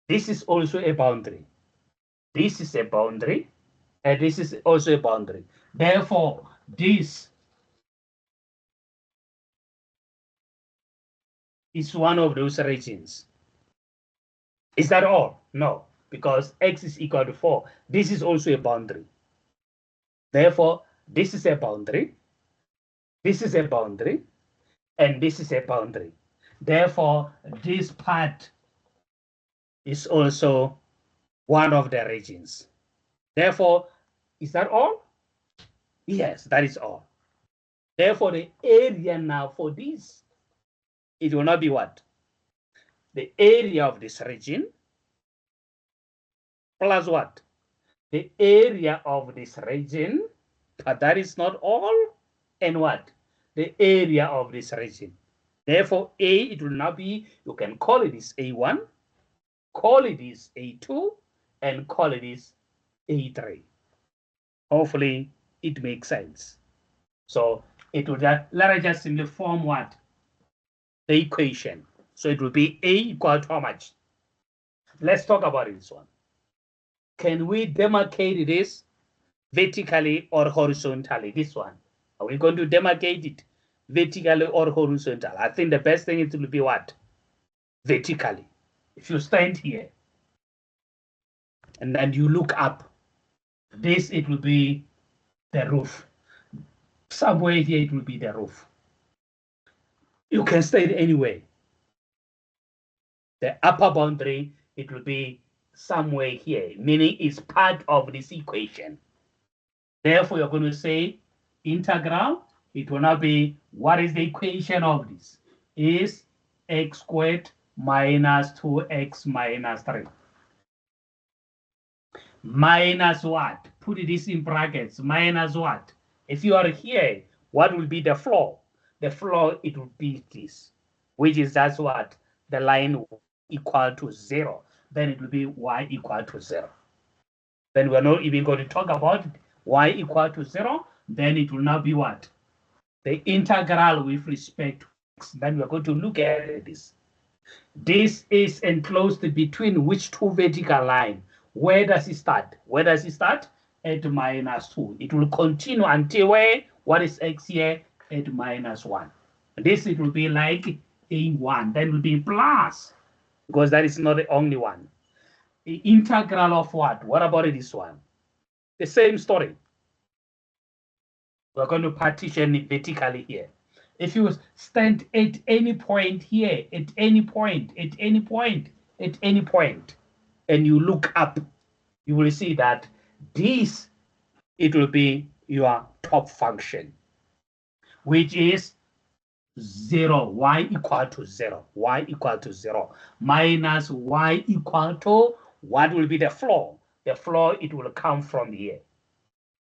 This is also a boundary. This is a boundary, and this is also a boundary. Therefore, this is one of those regions. Is that all? No, because x is equal to 4. This is also a boundary. Therefore, this is a boundary, this is a boundary, and this is a boundary. Therefore, this part is also one of the regions. Therefore, is that all? Yes, that is all. Therefore, the area now for this, it will not be what? The area of this region plus what? The area of this region, but that is not all. And what? The area of this region. Therefore, A, it will not be, you can call it this A1, call it this A2, and call it this A3. Hopefully, it makes sense. So it will just, let us just simply form what? The equation. So it will be A equal to how much? Let's talk about this one. Can we demarcate this vertically or horizontally? This one. Are we going to demarcate it vertically or horizontal? I think the best thing is to be what? Vertically. If you stand here and then you look up, this, it will be the roof. Somewhere here, it will be the roof. You can stand anywhere. The upper boundary, it will be somewhere here, meaning it's part of this equation. Therefore, you're going to say integral, it will not be, what is the equation of this? Is x squared minus 2x minus 3. Minus what? Put this in brackets. Minus what? If you are here, what will be the floor? The floor, it will be this, which is that's what? The line equal to 0. Then it will be y equal to 0. Then we're not even going to talk about y equal to 0. Then it will not be what? The integral with respect to x. Then we're going to look at this. This is enclosed between which two vertical lines? Where does it start? Where does it start? At -2. It will continue until where? What is x here? At -1. This, it will be like A1. Then it will be plus, because that is not the only one. The integral of what? What about this one? The same story. We're going to partition it vertically here. If you stand at any point here, at any point, at any point, at any point, and you look up, you will see that this, it will be your top function, which is 0, y equal to 0, y equal to 0, minus y equal to, what will be the floor? The floor, it will come from here,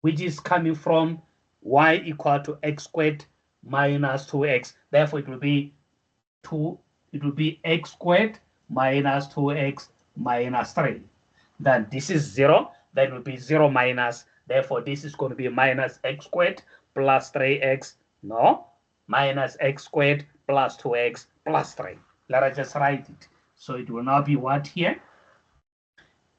which is coming from y equal to x squared minus 2x. Therefore, it will be 2, it will be x squared minus 2x minus 3. Then this is 0, that will be 0 minus, therefore this is going to be minus x squared plus 3x, no, minus x squared plus 2x plus 3. Let us just write it. So it will now be what here?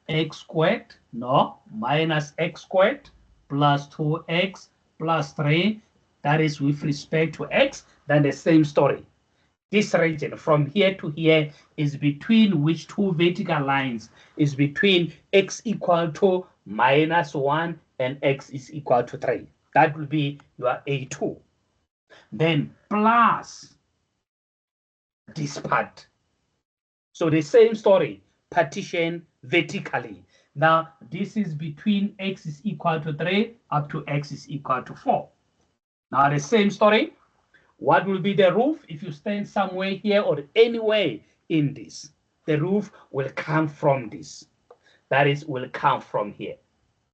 X squared, no, minus x squared plus 2x plus 3. That is with respect to x. Then the same story. This region from here to here is between which two vertical lines? Is between x equal to -1 and x is equal to 3. That will be your A2. then plus this part. So the same story, partition vertically. Now, this is between x is equal to 3 up to x is equal to 4. Now, the same story. What will be the roof if you stand somewhere here or anywhere in this? The roof will come from this. That is, will come from here.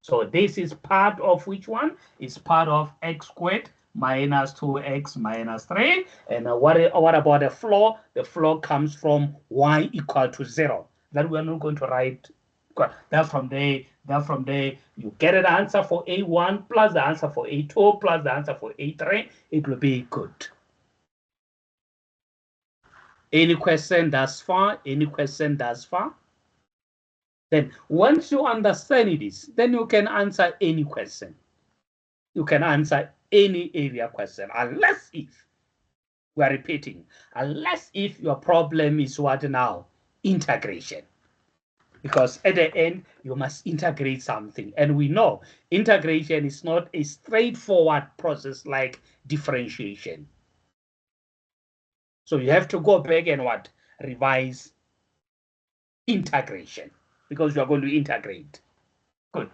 So this is part of which one? It's part of x squared minus 2x minus 3. And what about the floor? The floor comes from y equal to 0. That we're not going to write. Then from there, you get an answer for A1 plus the answer for A2 plus the answer for A3. It will be good. Any question thus far? Any question thus far? Then once you understand this, then you can answer any question. You can answer any area question, unless if, we are repeating, unless if your problem is what now? Integration. Because at the end, you must integrate something. And we know integration is not a straightforward process like differentiation. So you have to go back and what? Revise integration, because you are going to integrate. Good.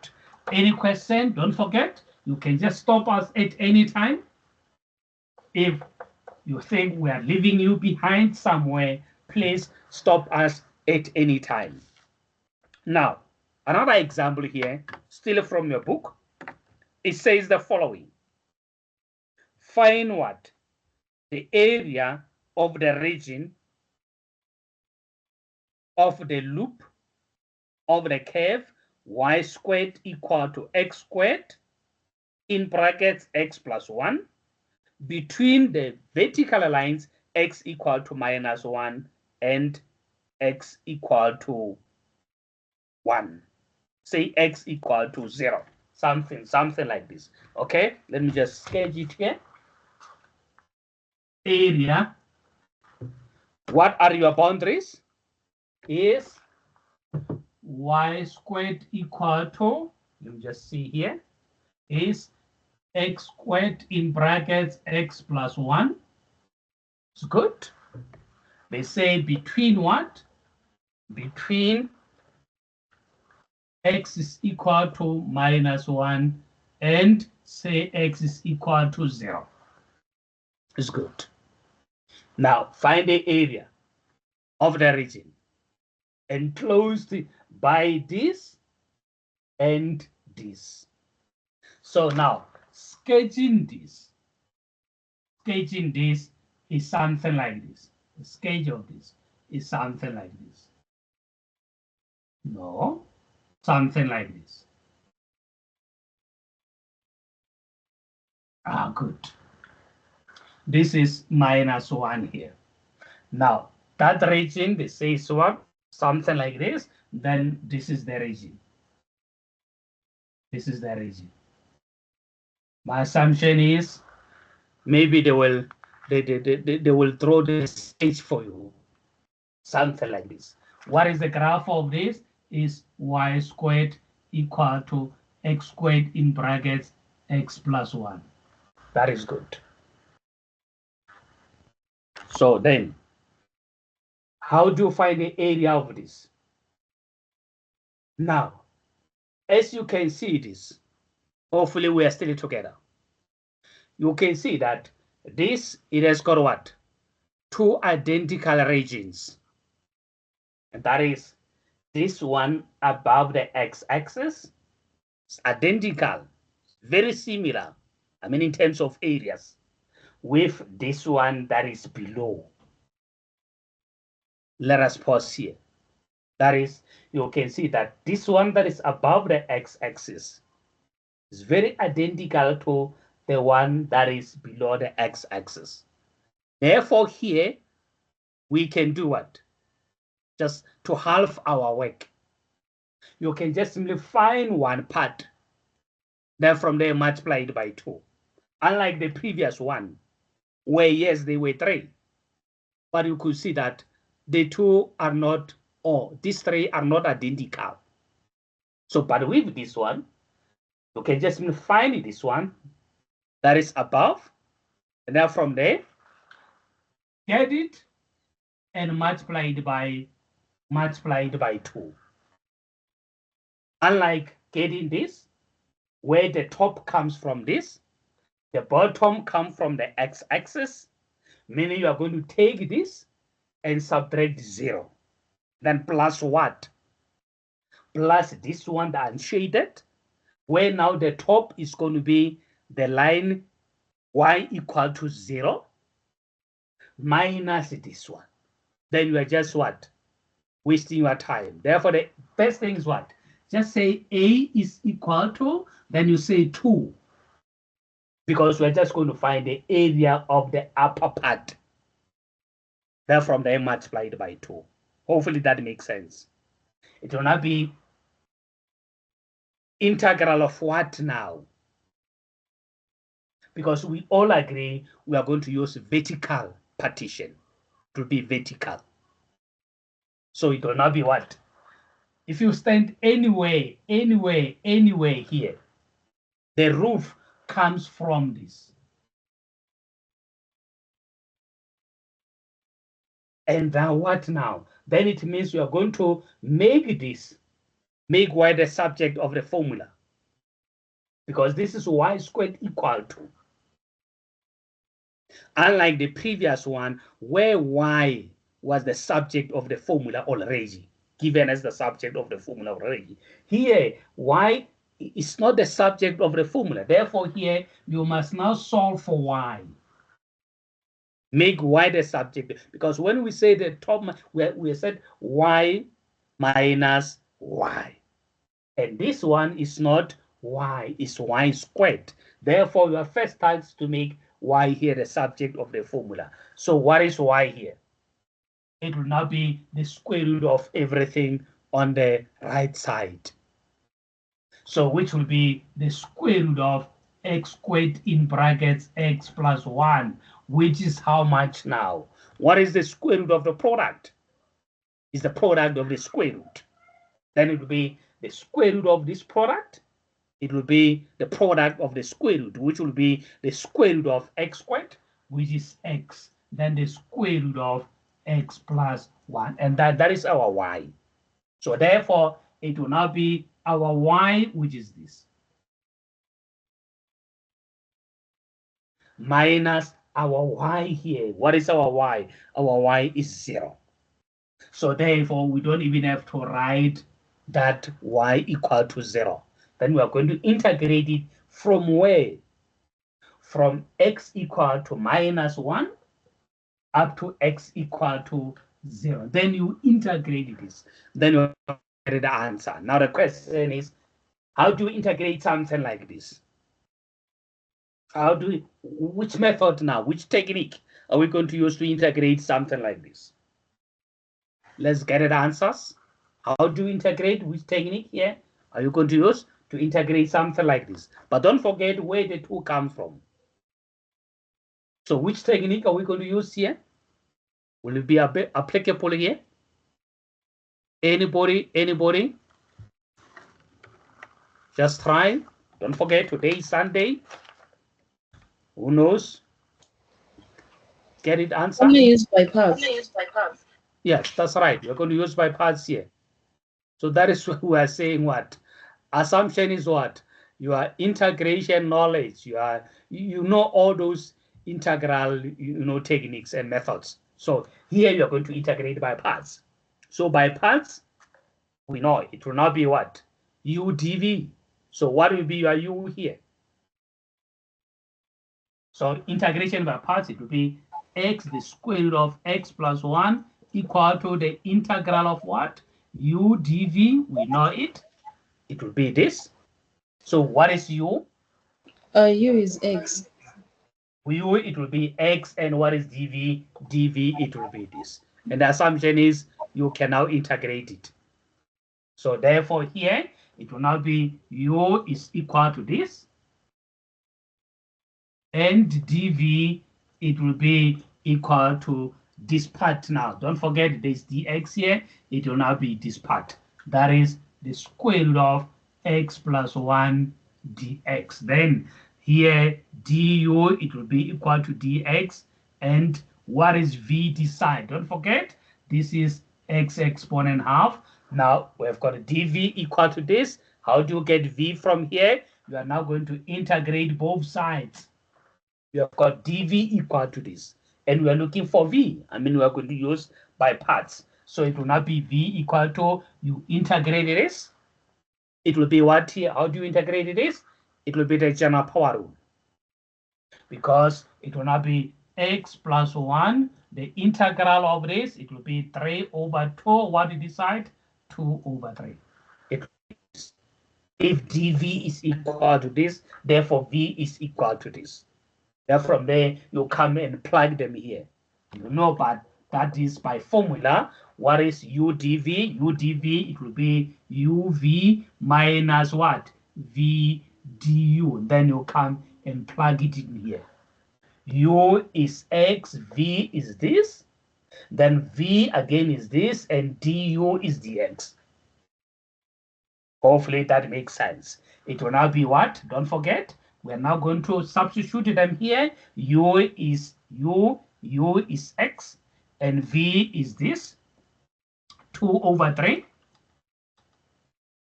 Any question? Don't forget, you can just stop us at any time. If you think we are leaving you behind somewhere, please stop us at any time. Now, another example here, still from your book. It says the following. Find what? The area of the region of the loop of the curve y squared equal to x squared in brackets x plus 1 between the vertical lines x equal to minus 1 and x equal to 1. Say x equal to 0. Something like this. Okay, let me just sketch it here. Area. What are your boundaries? Is y squared equal to, let me just see here, is x squared in brackets x plus 1. It's good. They say between what? Between x is equal to minus 1 and say x is equal to 0. It's good. Now find the area of the region enclosed by this and this. So now sketching this is something like this. The sketch of this is something like this. No, something like this. Ah, good. This is minus 1 here. Now, that region, they say what? Something like this. Then this is the region. This is the region. My assumption is maybe they will draw the sketch for you. Something like this. What is the graph of this? Is y squared equal to x squared in brackets x plus 1. That is good. So then, how do you find the area of this? Now, as you can see this, hopefully we are still together. You can see that this, it has got what? Two identical regions. And that is this one above the x-axis. It's identical, very similar, I mean in terms of areas, with this one that is below. Let us pause here. That is, you can see that this one that is above the x-axis is very identical to the one that is below the x-axis. Therefore, here we can do what? Just to halve our work. You can just simply find one part, then from there multiply it by 2. Unlike the previous one, where yes, they were 3. But you could see that the 2 are not, or these 3 are not identical. So, but with this one, you can just find this one that is above And then from there, get it and multiply it by 2. Unlike getting this, where the top comes from this, the bottom comes from the x-axis, meaning you are going to take this and subtract 0. Then plus what? Plus this one, the unshaded, where now the top is going to be the line y equal to 0 minus this one. Then you are just what? Wasting your time. Therefore, the best thing is what? Just say A is equal to, then you say 2. Because we're just going to find the area of the upper part. Then from there, multiplied by 2. Hopefully that makes sense. It will not be integral of what now? Because we all agree we are going to use vertical partition to be vertical. So it will not be what? If you stand anywhere here, the roof comes from this. And then what now? Then it means you are going to make this, make y the subject of the formula. Because this is y squared equal to. Unlike the previous one, where y was the subject of the formula already, given as the subject of the formula already. Here, y is not the subject of the formula. Therefore, here, you must now solve for y. Make y the subject. Because when we say the top, we said y minus y. And this one is not y, it's y squared. Therefore, you are first tasked to make y here the subject of the formula. So what is y here? It will now be the square root of everything on the right side. So which will be the square root of x squared in brackets x plus 1, which is how much now? What is the square root of the product? Is the product of the square root. Then it will be the square root of this product. It will be the product of the square root, which will be the square root of x squared, which is x. Then the square root of x plus 1. And that is our y. So therefore, it will now be our y, which is this, minus our y here. What is our y? Our y is 0. So therefore, we don't even have to write that y equal to 0. Then we are going to integrate it from where? From x equal to minus 1 up to x equal to 0. Then you integrate this. Then you get the answer. Now the question is, how do you integrate something like this? Which method now, which technique are we going to use to integrate something like this? Let's get the answers. How do you integrate? Which technique here are you going to use to integrate something like this? But don't forget where the 2 come from. So which technique are we going to use here? Will it be applicable here? Anybody? Just try. Don't forget, today is Sunday. Who knows? Get it answer? Only use by parts. Yes, that's right. You're going to use by parts here. So that is what we are saying. What? Assumption is what? Your integration knowledge. You know all those integral techniques and methods. So here you're going to integrate by parts. So by parts, we know it will not be what? U dv. So what will be your u here? So integration by parts, it will be x, the square root of x plus 1 equal to the integral of what? U dv, we know it. It will be this. So what is u? U is x. U, it will be x, and what is dv? dv, it will be this. And the assumption is you can now integrate it. So therefore here, it will now be u is equal to this. And dv, it will be equal to this part now. Don't forget this dx here. It will now be this part. That is the square root of x plus 1 dx. Then Here, du, it will be equal to dx. And what is v decide? Don't forget, this is x exponent half. Now, we've got a dv equal to this. How do you get v from here? You are now going to integrate both sides. You have got dv equal to this. And we are looking for v. I mean, we are going to use by parts. So it will not be v equal to, you integrate this. It will be what here? How do you integrate this? It will be the general power rule. Because it will not be x plus 1. The integral of this, it will be 3 over 2. What do you decide? 2 over 3. If dv is equal to this, therefore v is equal to this. Then from there, you come and plug them here. You know, but that is by formula. What is u dv? U dv, it will be uv minus what? V du. Then you come and plug it in here. U is x, v is this. Then v again is this, and du is dx. Hopefully that makes sense. It will now be what? Don't forget, we're now going to substitute them here. U is x, and v is this, 2 over 3.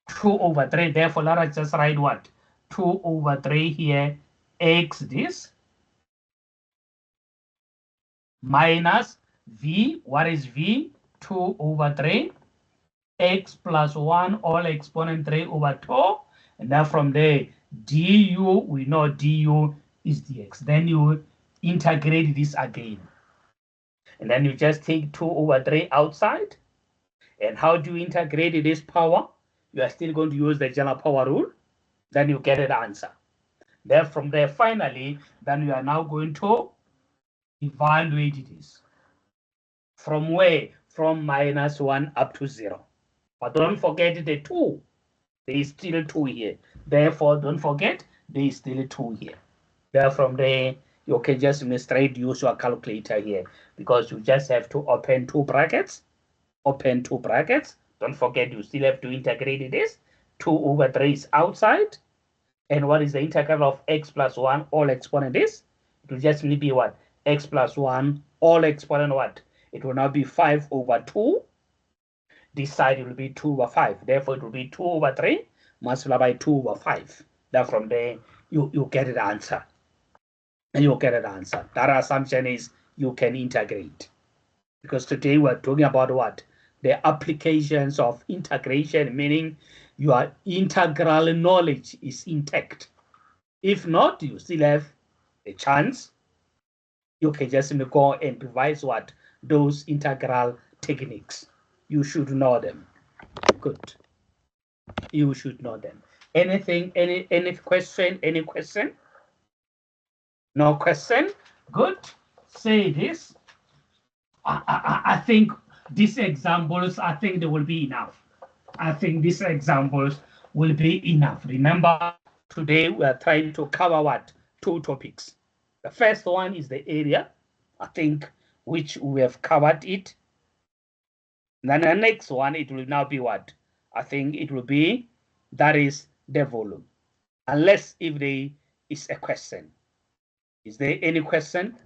2 over 3, therefore let us just write what? 2 over 3 here, x this, minus v, what is v? 2 over 3, x plus 1 all exponent 3 over 2. And then from there, du, we know du is dx. Then you integrate this again. And then you just take 2 over 3 outside. And how do you integrate this power? You are still going to use the general power rule. Then you get an answer. Then from there, finally, then you are now going to evaluate this. From where? From -1 up to 0. But don't forget the 2. There is still 2 here. Therefore, don't forget, there is still 2 here. Then from there, you can just straight use your calculator here, because you just have to open 2 brackets. Open 2 brackets. Don't forget, you still have to integrate this. 2 over 3 is outside. And what is the integral of x plus 1 all exponent is? It will just be what? X plus 1 all exponent what? It will now be 5 over 2. This side will be 2 over 5. Therefore, it will be 2 over 3 multiplied by 2 over 5. Then from there, you get the answer. And you get an answer. That assumption is you can integrate. Because today we're talking about what? The applications of integration, meaning your integral knowledge is intact. If not, you still have a chance. You can just go and revise what? Those integral techniques. You should know them. Good. You should know them. Anything, any question, any question? No question? Good. Say this. I think these examples, I think they will be enough. I think these examples will be enough. Remember, today we are trying to cover what? 2 topics. The first one is the area, I think, which we have covered it. And then the next one, it will now be what? I think it will be, that is the volume. Unless if there is a question. Is there any question?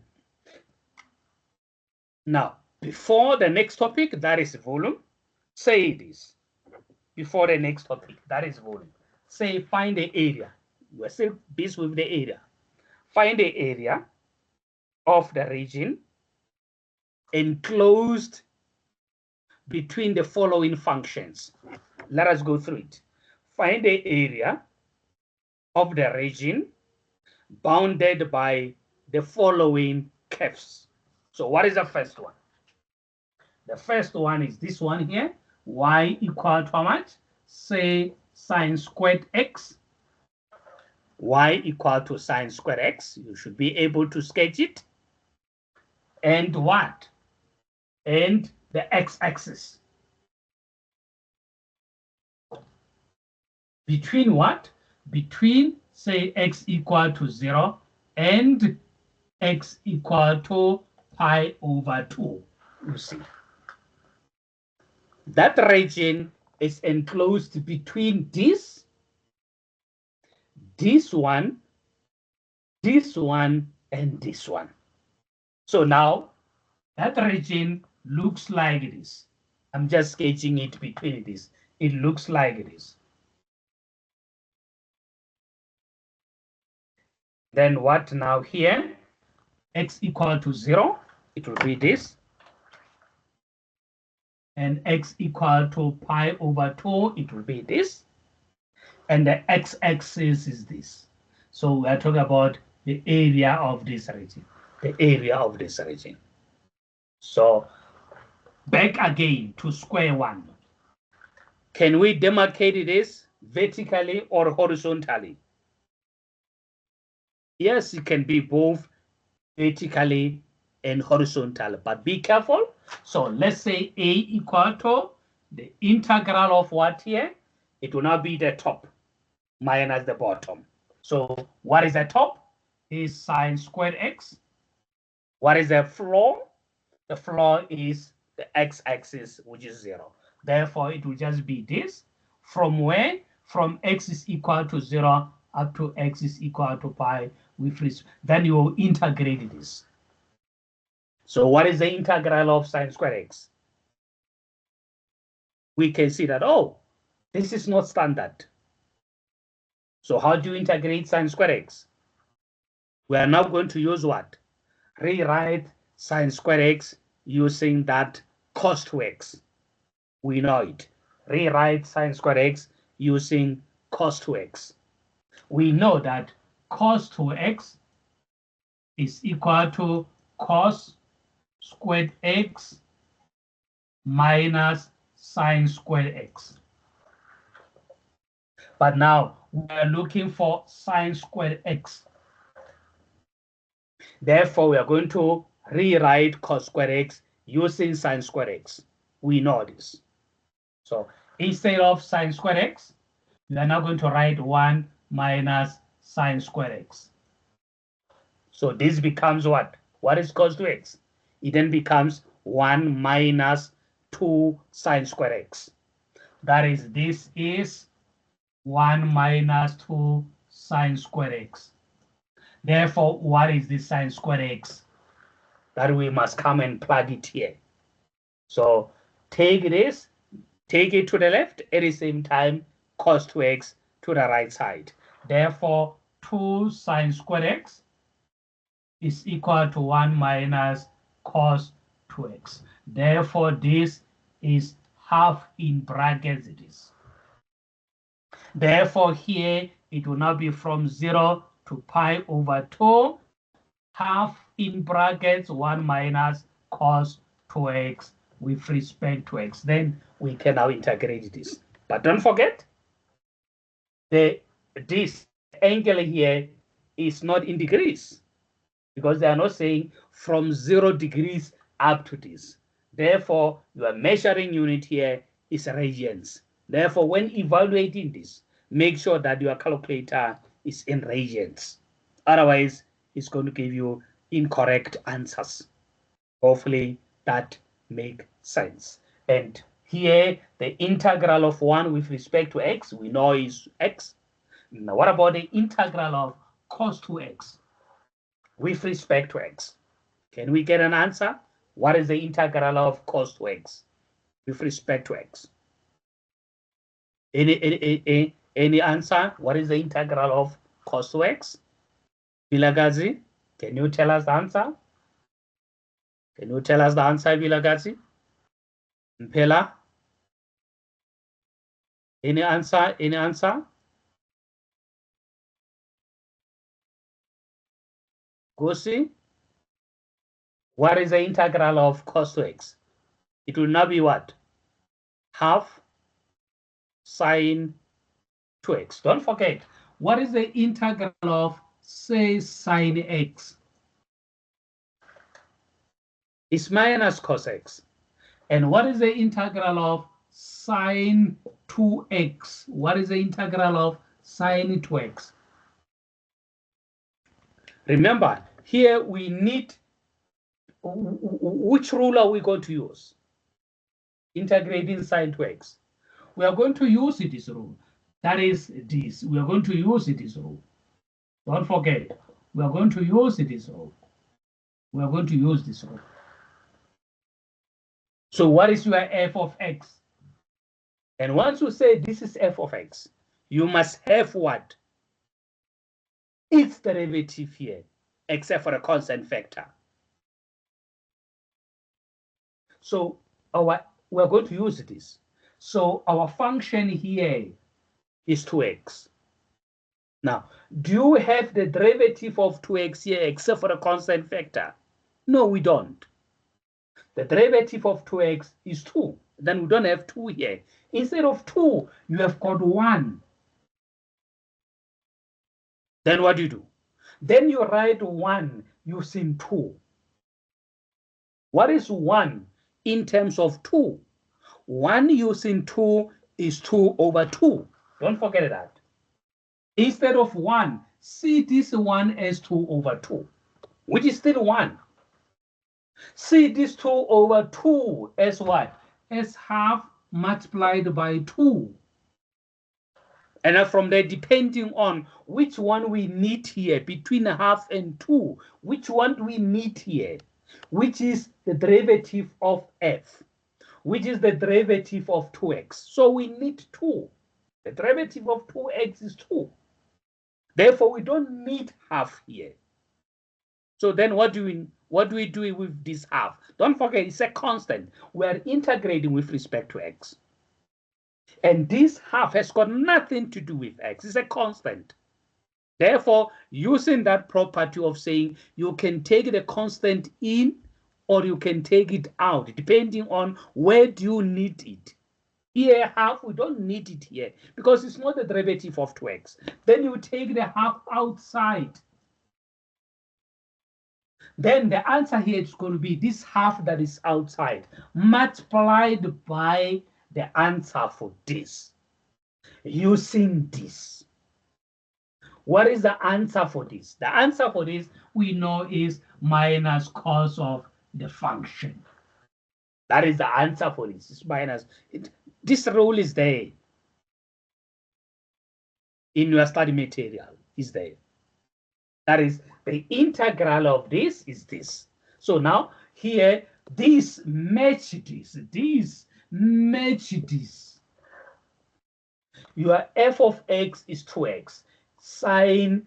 Now, before the next topic, that is volume, say this. Before the next topic, that is volume. Say find the area. We're still busy with the area. Find the area of the region enclosed between the following functions. Let us go through it. Find the area of the region bounded by the following curves. So what is the first one? The first one is this one here. Y equal to how much? Say sine squared x. Y equal to sine squared x. You should be able to sketch it. And what? And the x-axis. Between what? Between, say, x equal to 0 and x equal to pi over 2. You see. That region is enclosed between this one, this one and this one. So now that region looks like this. I'm just sketching it between this. It looks like this. Then what now here? X equal to 0, it will be this. And x equal to pi over 2, it will be this. And the x-axis is this. So we are talking about the area of this region. The area of this region. So back again to square one. Can we demarcate this vertically or horizontally? Yes, it can be both vertically and horizontal, but be careful. So let's say A equal to the integral of what here? It will not be the top minus the bottom. So what is the top? Is sine squared x. What is the floor? The floor is the x-axis, which is 0. Therefore, it will just be this. From where? From x is equal to 0 up to x is equal to pi. Then you will integrate this. So what is the integral of sine squared x? We can see that, oh, this is not standard. So how do you integrate sine squared x? We are now going to use what? Rewrite sine squared x using that cos 2x. We know it. Rewrite sine squared x using cos 2x. We know that cos 2x is equal to cos squared x minus sine squared x. But now we are looking for sine squared x. Therefore, we are going to rewrite cos squared x using sine squared x. We know this. So instead of sine squared x, we are now going to write 1 minus sine squared x. So this becomes what? What is cos 2x? It then becomes 1 minus 2 sine squared x. That is, this is 1 minus 2 sine squared x. Therefore, what is this sine squared x? That we must come and plug it here. So take this, take it to the left, at the same time, cos 2x to the right side. Therefore, 2 sine squared x is equal to 1 minus cos 2x. Therefore, this is half in brackets it is. Therefore, here it will now be from 0 to pi over 2, half in brackets 1 minus cos 2x with respect to x. Then we can now integrate this. But don't forget, this angle here is not in degrees, because they are not saying from 0 degrees up to this. Therefore, your measuring unit here is radians. Therefore, when evaluating this, make sure that your calculator is in radians. Otherwise, it's going to give you incorrect answers. Hopefully that makes sense. And here, the integral of 1 with respect to x, we know is x. Now, what about the integral of cos 2x with respect to x? Can we get an answer? What is the integral of cos 2x with respect to x? Any answer? What is the integral of cos 2x? Vilagazi, can you tell us the answer? Can you tell us the answer, Vilagazi? Mpela? Any answer? Any answer? Gosi? What is the integral of cos 2x? It will now be what? Half sine 2x. Don't forget, what is the integral of, say, sine x? It's minus cos x. And what is the integral of sine 2x? What is the integral of sine 2x? Remember, here we need, which rule are we going to use? Integrating sine 2x. We are going to use this rule. That is this. We are going to use this rule. Don't forget, we are going to use this rule. We are going to use this rule. So what is your f of x? And once you say this is f of x, you must have what? Its derivative here, except for a constant factor. So we're going to use this. So our function here is 2x. Now, do you have the derivative of 2x here except for a constant factor? No, we don't. The derivative of 2x is 2. Then we don't have 2 here. Instead of 2, you have got 1. Then what do? Then you write 1 using 2. What is 1 in terms of 2? 1 using 2 is 2 over 2. Don't forget that. Instead of 1, see this 1 as 2 over 2, which is still 1. See this 2 over 2 as what? As half multiplied by 2. And from there, depending on which one we need here, between half and 2, which one do we need here? Which is the derivative of f, which is the derivative of 2x. So we need 2. The derivative of 2x is 2. Therefore, we don't need half here. So then what do we do with this half? Don't forget, it's a constant. We are integrating with respect to x. And this half has got nothing to do with x. It's a constant. Therefore, using that property of saying you can take the constant in or you can take it out, depending on where do you need it. Here, half, we don't need it here because it's not the derivative of 2x. Then you take the half outside. Then the answer here is going to be this half that is outside multiplied by the answer for this, using this. What is the answer for this? The answer for this we know is minus cos of the function. That is the answer for this. It's minus. This rule is there in your study material. Is there. That is the integral of this is this. So now here, this match this match this. Your f of x is 2x, sine.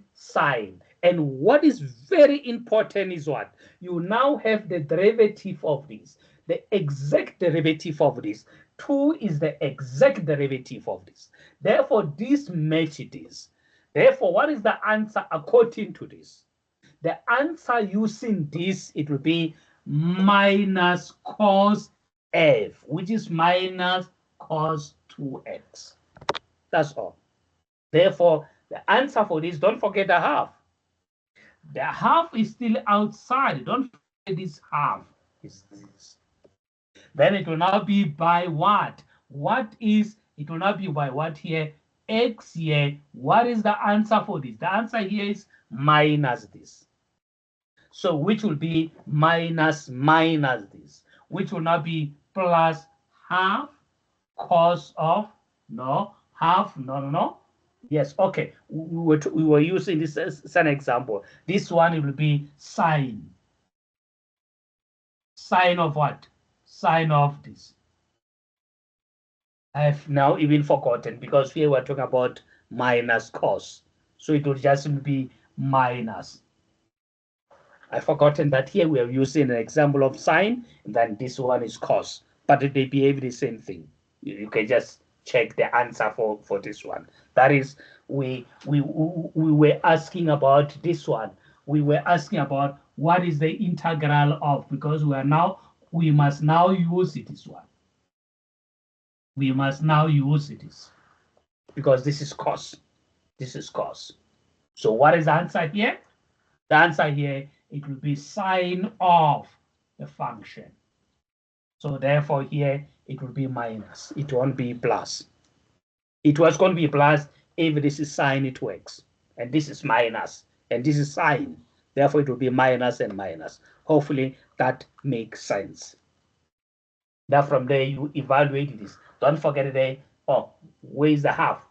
And what is very important is what? You now have the derivative of this, the exact derivative of this. 2 is the exact derivative of this. Therefore, this match this. Therefore, what is the answer according to this? The answer using this, it will be minus cos f, which is minus cos 2x. That's all. Therefore, the answer for this, don't forget the half. The half is still outside. Don't forget this half is this. Then it will now be by what? It will now be by what here? X here. What is the answer for this? The answer here is minus this. So which will be minus this, which will now be plus half cos of, Yes, okay. We were using this as an example. This one, it will be sine. Sine of what? Sine of this. I have now even forgotten because here we're talking about minus cos. So it will just be minus. I've forgotten that here we are using an example of sine, and then this one is cos, but they behave the same thing. You can just check the answer for this one. That is, we were asking about this one. We were asking about what is the integral of, because we must now use this one. We must now use this because this is cos. This is cos. So what is the answer here? The answer here, it will be sine of the function. So therefore here, it will be minus. It won't be plus. It was going to be plus if this is sine, it works. And this is minus, and this is sine. Therefore, it will be minus and minus. Hopefully, that makes sense. Now from there, you evaluate this. Don't forget there, where is the half?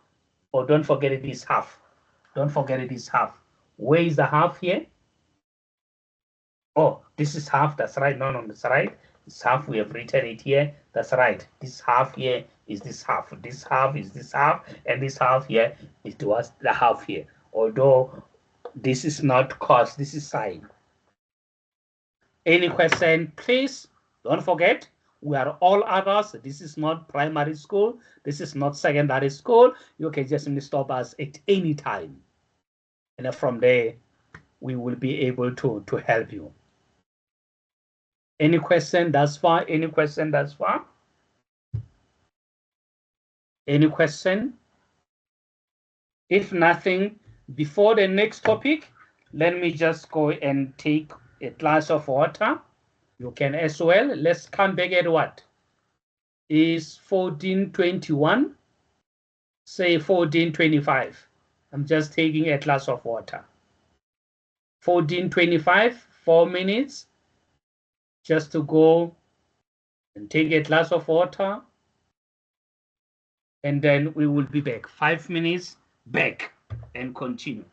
Or don't forget this half. Don't forget this half. Where is the half here? Oh, this is half. That's right. No, that's right. It's half. We have written it here. That's right. This half here is this half. This half is this half. And this half here, it was the half here. Although this is not cos, this is sine. Any question, please? Don't forget, we are all others. This is not primary school. This is not secondary school. You can just stop us at any time. And from there, we will be able to help you. Any question thus far? Any question thus far? Any question? If nothing, before the next topic, let me just go and take a glass of water. You can as well. Let's come back at what? Is 1421? Say 1425. I'm just taking a glass of water. 1425, 4 minutes. Just to go and take a glass of water. And then we will be back. 5 minutes, back and continue.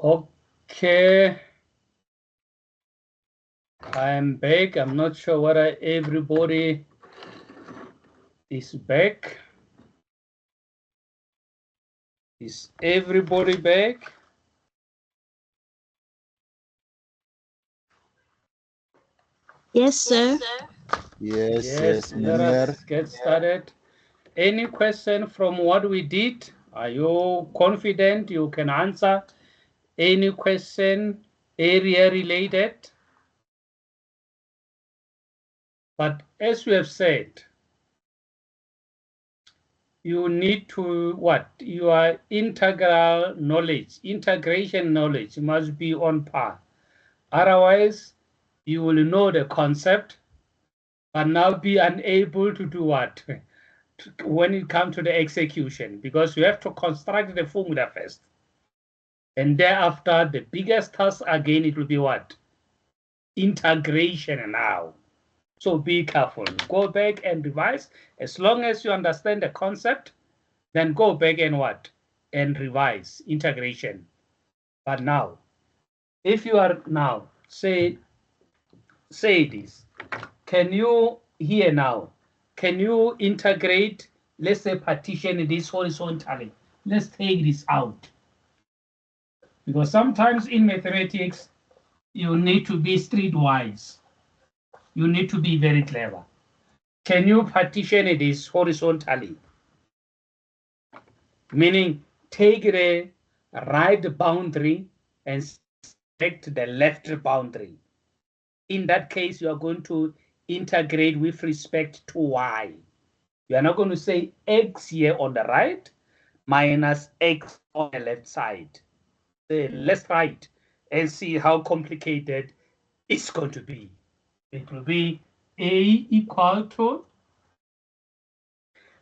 Okay. I'm back. I'm not sure whether everybody is back. Is everybody back? Yes, sir. Yes, Let us get started. Any question from what we did? Are you confident you can answer any question area related? But as we have said, you need to what? Your integral knowledge, integration knowledge must be on par. Otherwise, you will know the concept, but now be unable to do what? When it comes to the execution, because you have to construct the formula first. And thereafter, the biggest task again, it will be what? Integration now. So be careful. Go back and revise. As long as you understand the concept, then go back and what? And revise integration. But now, if you are now, say this, can you here now, can you integrate, let's say partition this horizontally? Let's take this out. Because sometimes in mathematics, you need to be streetwise. You need to be very clever. Can you partition this horizontally? Meaning take the right boundary and select the left boundary. In that case, you are going to integrate with respect to y. You are not going to say x here on the right minus x on the left side. Let's try it and see how complicated it's going to be. It will be a equal to,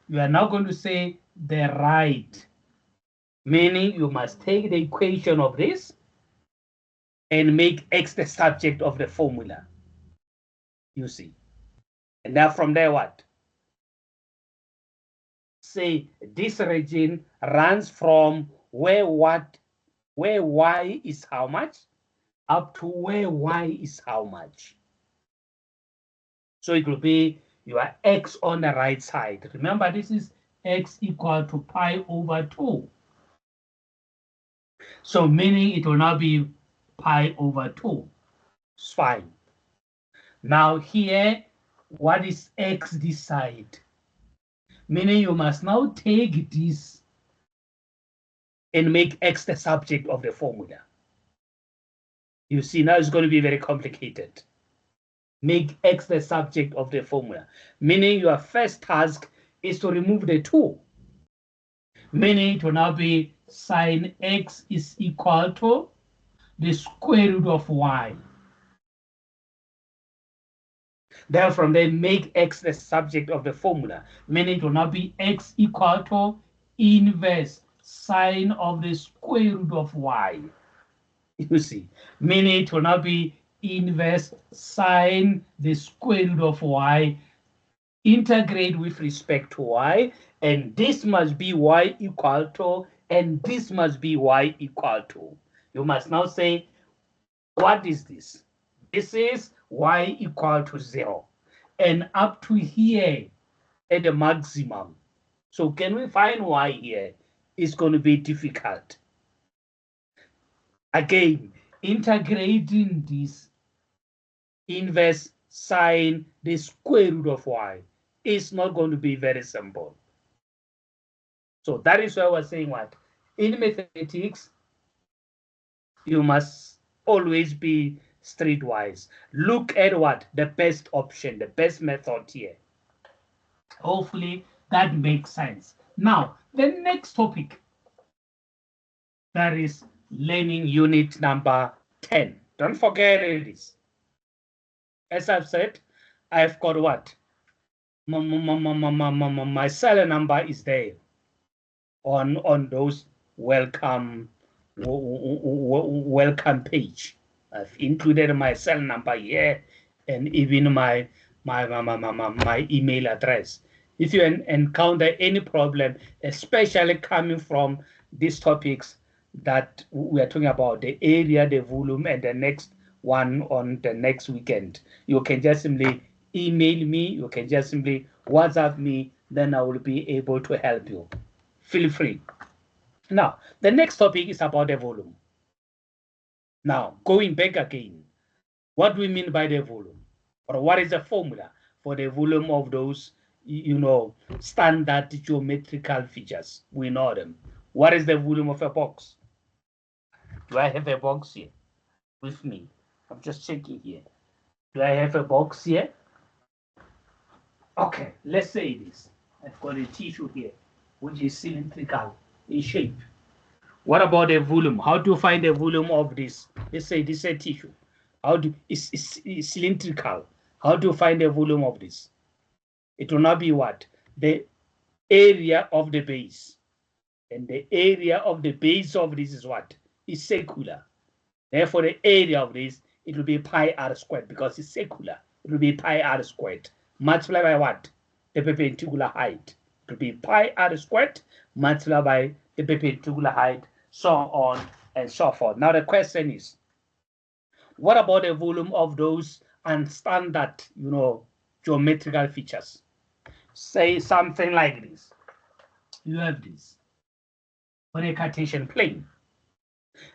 you are now going to say the right, meaning you must take the equation of this and make x the subject of the formula. You see. And now from there, what? Say this region runs from where y is how much up to where y is how much. So it will be your x on the right side. Remember, this is x equal to pi over 2. So meaning it will now be pi over 2. It's fine. Now here, what is x this side? Meaning you must now take this and make x the subject of the formula. You see, now it's going to be very complicated. Make x the subject of the formula. Meaning your first task is to remove the 2. Meaning it will now be sine x is equal to the square root of y. Then from there, make x the subject of the formula. Meaning it will now be x equal to inverse sine of the square root of y. You see, meaning it will now be inverse sine the square root of y, integrate with respect to y, and this must be y equal to, and this must be y equal to. You must now say, what is this? This is y equal to 0. And up to here at the maximum. So can we find y here? It's going to be difficult. Again, integrating this inverse sine the square root of y is not going to be very simple. So that is why we're saying what? In mathematics, you must always be streetwise. Look at what? The best option, the best method here. Hopefully that makes sense. Now, the next topic, that is learning unit number 10. Don't forget this. As I've said, I've got what? My cell number is there on those welcome page. I've included my cell number here and even my email address. If you encounter any problem, especially coming from these topics, that we are talking about, the area, the volume, and the next one on the next weekend. You can just simply email me, you can just simply WhatsApp me, then I will be able to help you. Feel free. Now, the next topic is about the volume. Now, going back again, what do we mean by the volume? Or what is the formula for the volume of those, standard geometrical features? We know them. What is the volume of a box? Do I have a box here with me? I'm just checking here. Do I have a box here? Okay, let's say this. I've got a tissue here, which is cylindrical in shape. What about the volume? How do you find the volume of this? Let's say this is a tissue. It's cylindrical. How do you find the volume of this? It will not be what? The area of the base. And the area of the base of this is what? Is circular. Therefore, the area of this, it will be pi r squared because it's circular. It will be pi r squared. Multiplied by what? The perpendicular height. It will be pi r squared multiplied by the perpendicular height, so on and so forth. Now the question is, what about the volume of those unstandard, geometrical features? Say something like this. You have this on a Cartesian plane.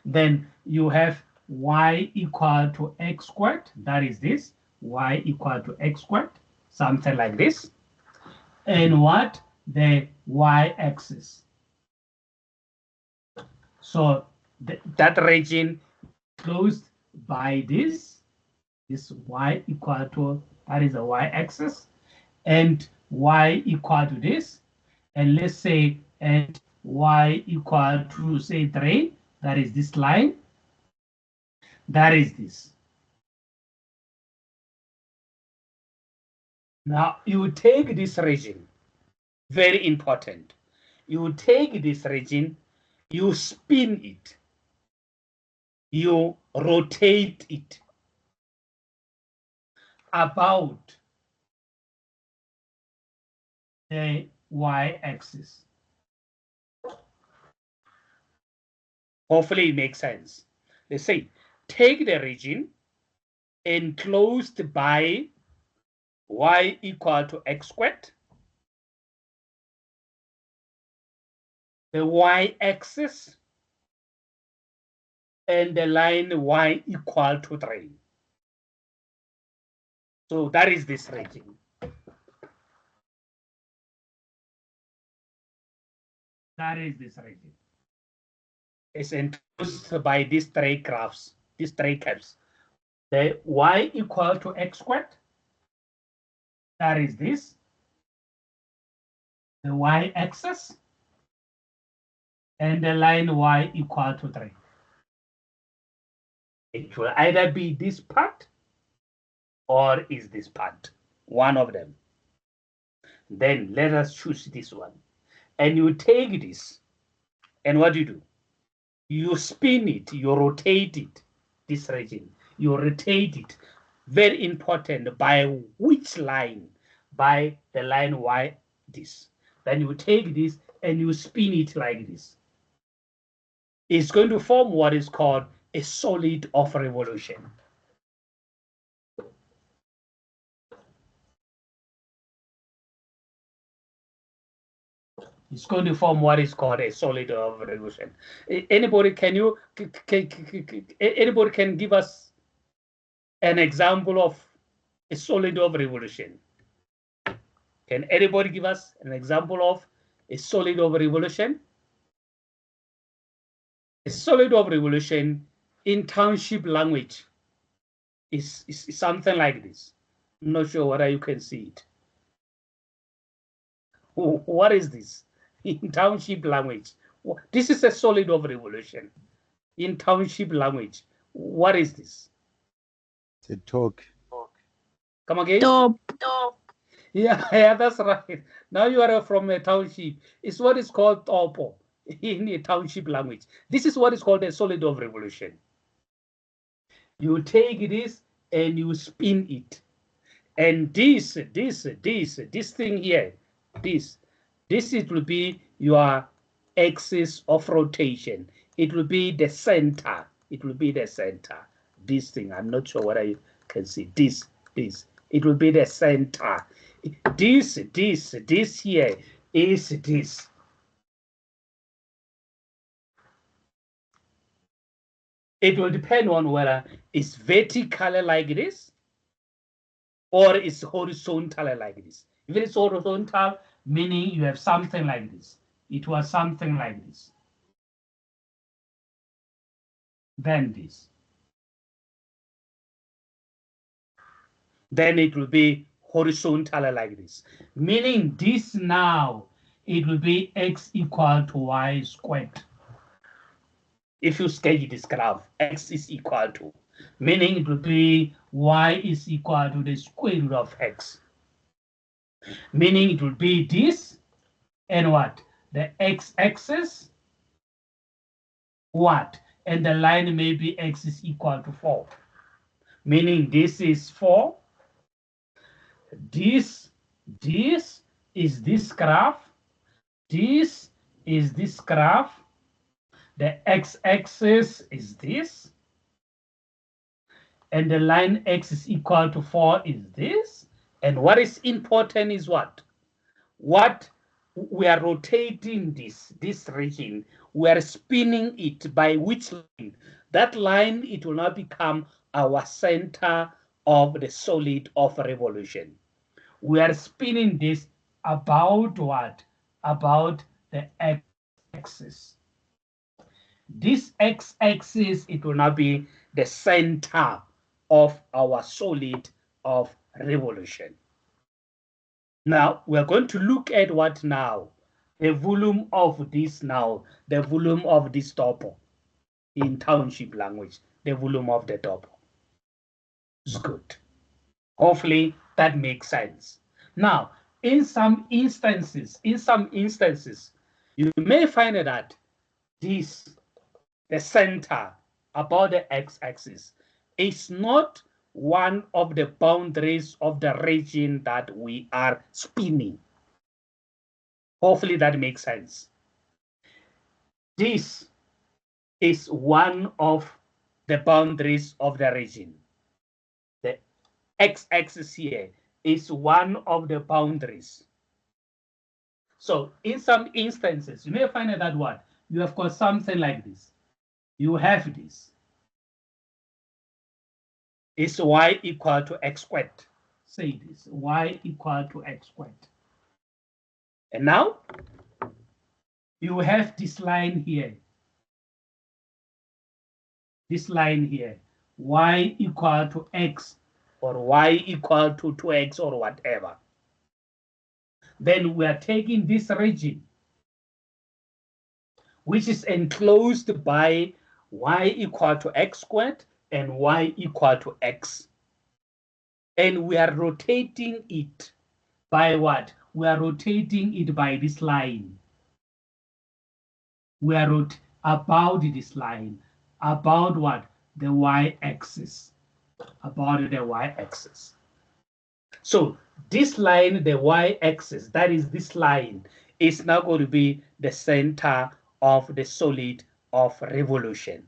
Then you have y equal to x squared. That is this. Y equal to x squared. Something like this. And what? The y-axis. So that region closed by this y equal to, that is the y-axis, and y equal to this, and let's say, and y equal to, say, 3, that is this line, that is this. Now, you take this region, very important. You take this region, you spin it, you rotate it about the y-axis. Hopefully it makes sense. Let's say, take the region enclosed by y equal to x squared, the y-axis, and the line y equal to 3. So that is this region. That is this region. It's enclosed by these 3 graphs, these 3 curves. The y equal to x squared, that is this. The y-axis, and the line y equal to 3. It will either be this part or is this part, one of them. Then let us choose this one. And you take this, and what do you do? You spin it, you rotate it, this region. You rotate it, very important, by which line? By the line y, this. Then you take this and you spin it like this. It's going to form what is called a solid of revolution. It's going to form what is called a solid of revolution. Anybody anybody can give us an example of a solid of revolution? Can anybody give us an example of a solid of revolution? A solid of revolution in township language is something like this. I'm not sure whether you can see it. What is this? In township language, this is a solid of revolution. In township language, what is this? It's a talk. Come again? Top. Yeah, that's right. Now you are from a township. It's what is called topo in a township language. This is what is called a solid of revolution. You take this and you spin it. And this thing here, this it will be your axis of rotation. it will be the center. It will be the center. This thing, I'm not sure whether you can see this. It will be the center. This here is this. It will depend on whether it's vertical like this or it's horizontal like this. If it's horizontal, meaning you have something like this. It was something like this. Then this. Then it will be horizontal like this. Meaning this now, it will be x equal to y squared. If you sketch this graph, x is equal to, meaning it will be y is equal to the square root of x. Meaning it will be this and what? The x-axis, what? And the line may be x is equal to 4. Meaning this is 4. This is this graph. This is this graph. The x-axis is this. And the line x is equal to 4 is this. And what is important is what? What we are rotating this region, we are spinning it by which line? That line, it will now become our center of the solid of revolution. We are spinning this about what? About the x-axis. This x-axis, it will now be the center of our solid of revolution. Now, we're going to look at what now? The volume of this now, the volume of this topo in township language, the volume of the topo. It's good. Hopefully that makes sense. Now, in some instances, you may find that this, the center about the x-axis, is not one of the boundaries of the region that we are spinning. Hopefully that makes sense. This is one of the boundaries of the region. The x-axis here is one of the boundaries. So in some instances, you may find that what? You have got something like this. You have this. It's y equal to x squared. Say this, y equal to x squared. And now you have this line here. This line here, y equal to x or y equal to 2x or whatever. Then we are taking this region, which is enclosed by y equal to x squared and y equal to x. And we are rotating it by what? We are rotating it by this line. We are about this line. About what? The y-axis. About the y-axis. So this line, the y-axis, that is this line, is now going to be the center of the solid of revolution.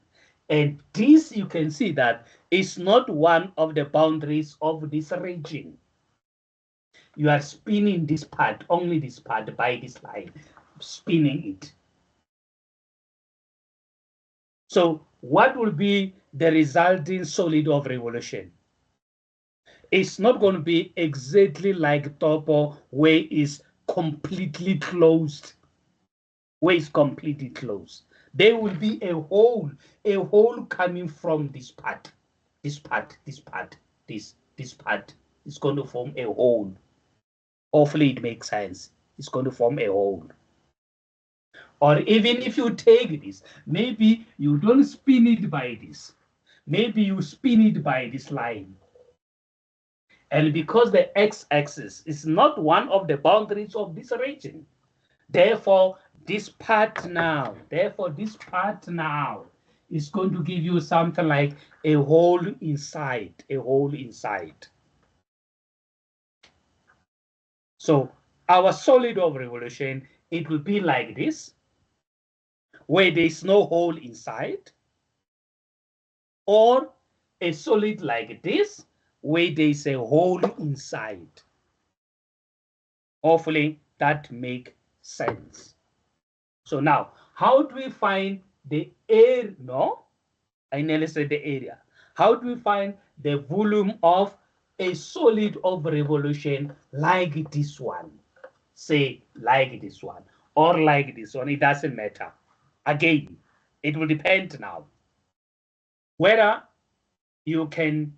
And this, you can see that is not one of the boundaries of this region. You are spinning this part, only this part by this line, spinning it. So what will be the resulting solid of revolution? It's not going to be exactly like topo, where it's completely closed. Where it's completely closed. There will be a hole coming from this part. This part. This part is going to form a hole. Hopefully it makes sense. It's going to form a hole. Or even if you take this, maybe you don't spin it by this. Maybe you spin it by this line. And because the x-axis is not one of the boundaries of this region, therefore this part now is going to give you something like a hole inside, So our solid of revolution, it will be like this. where there is no hole inside, or a solid like this, where there is a hole inside. Hopefully that makes sense. So now, how do we find the area? No, I nearly said the area. How do we find the volume of a solid of revolution like this one? Say like this one or like this one, it doesn't matter. Again, it will depend now whether you can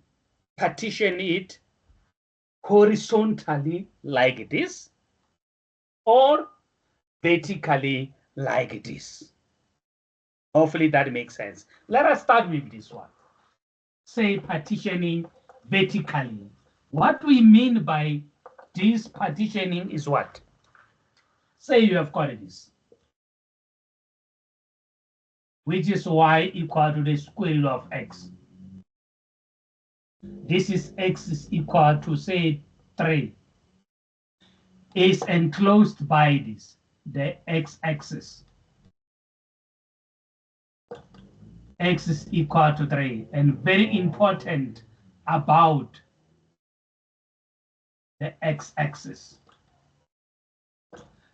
partition it horizontally like this or vertically like this. Hopefully that makes sense. Let us start with this one. Say partitioning vertically. What we mean by this partitioning is what? Say you have got this, which is y equal to the square root of x. This is x is equal to, say, 3. Is enclosed by this, the x-axis. X is equal to 3. And very important about the x-axis.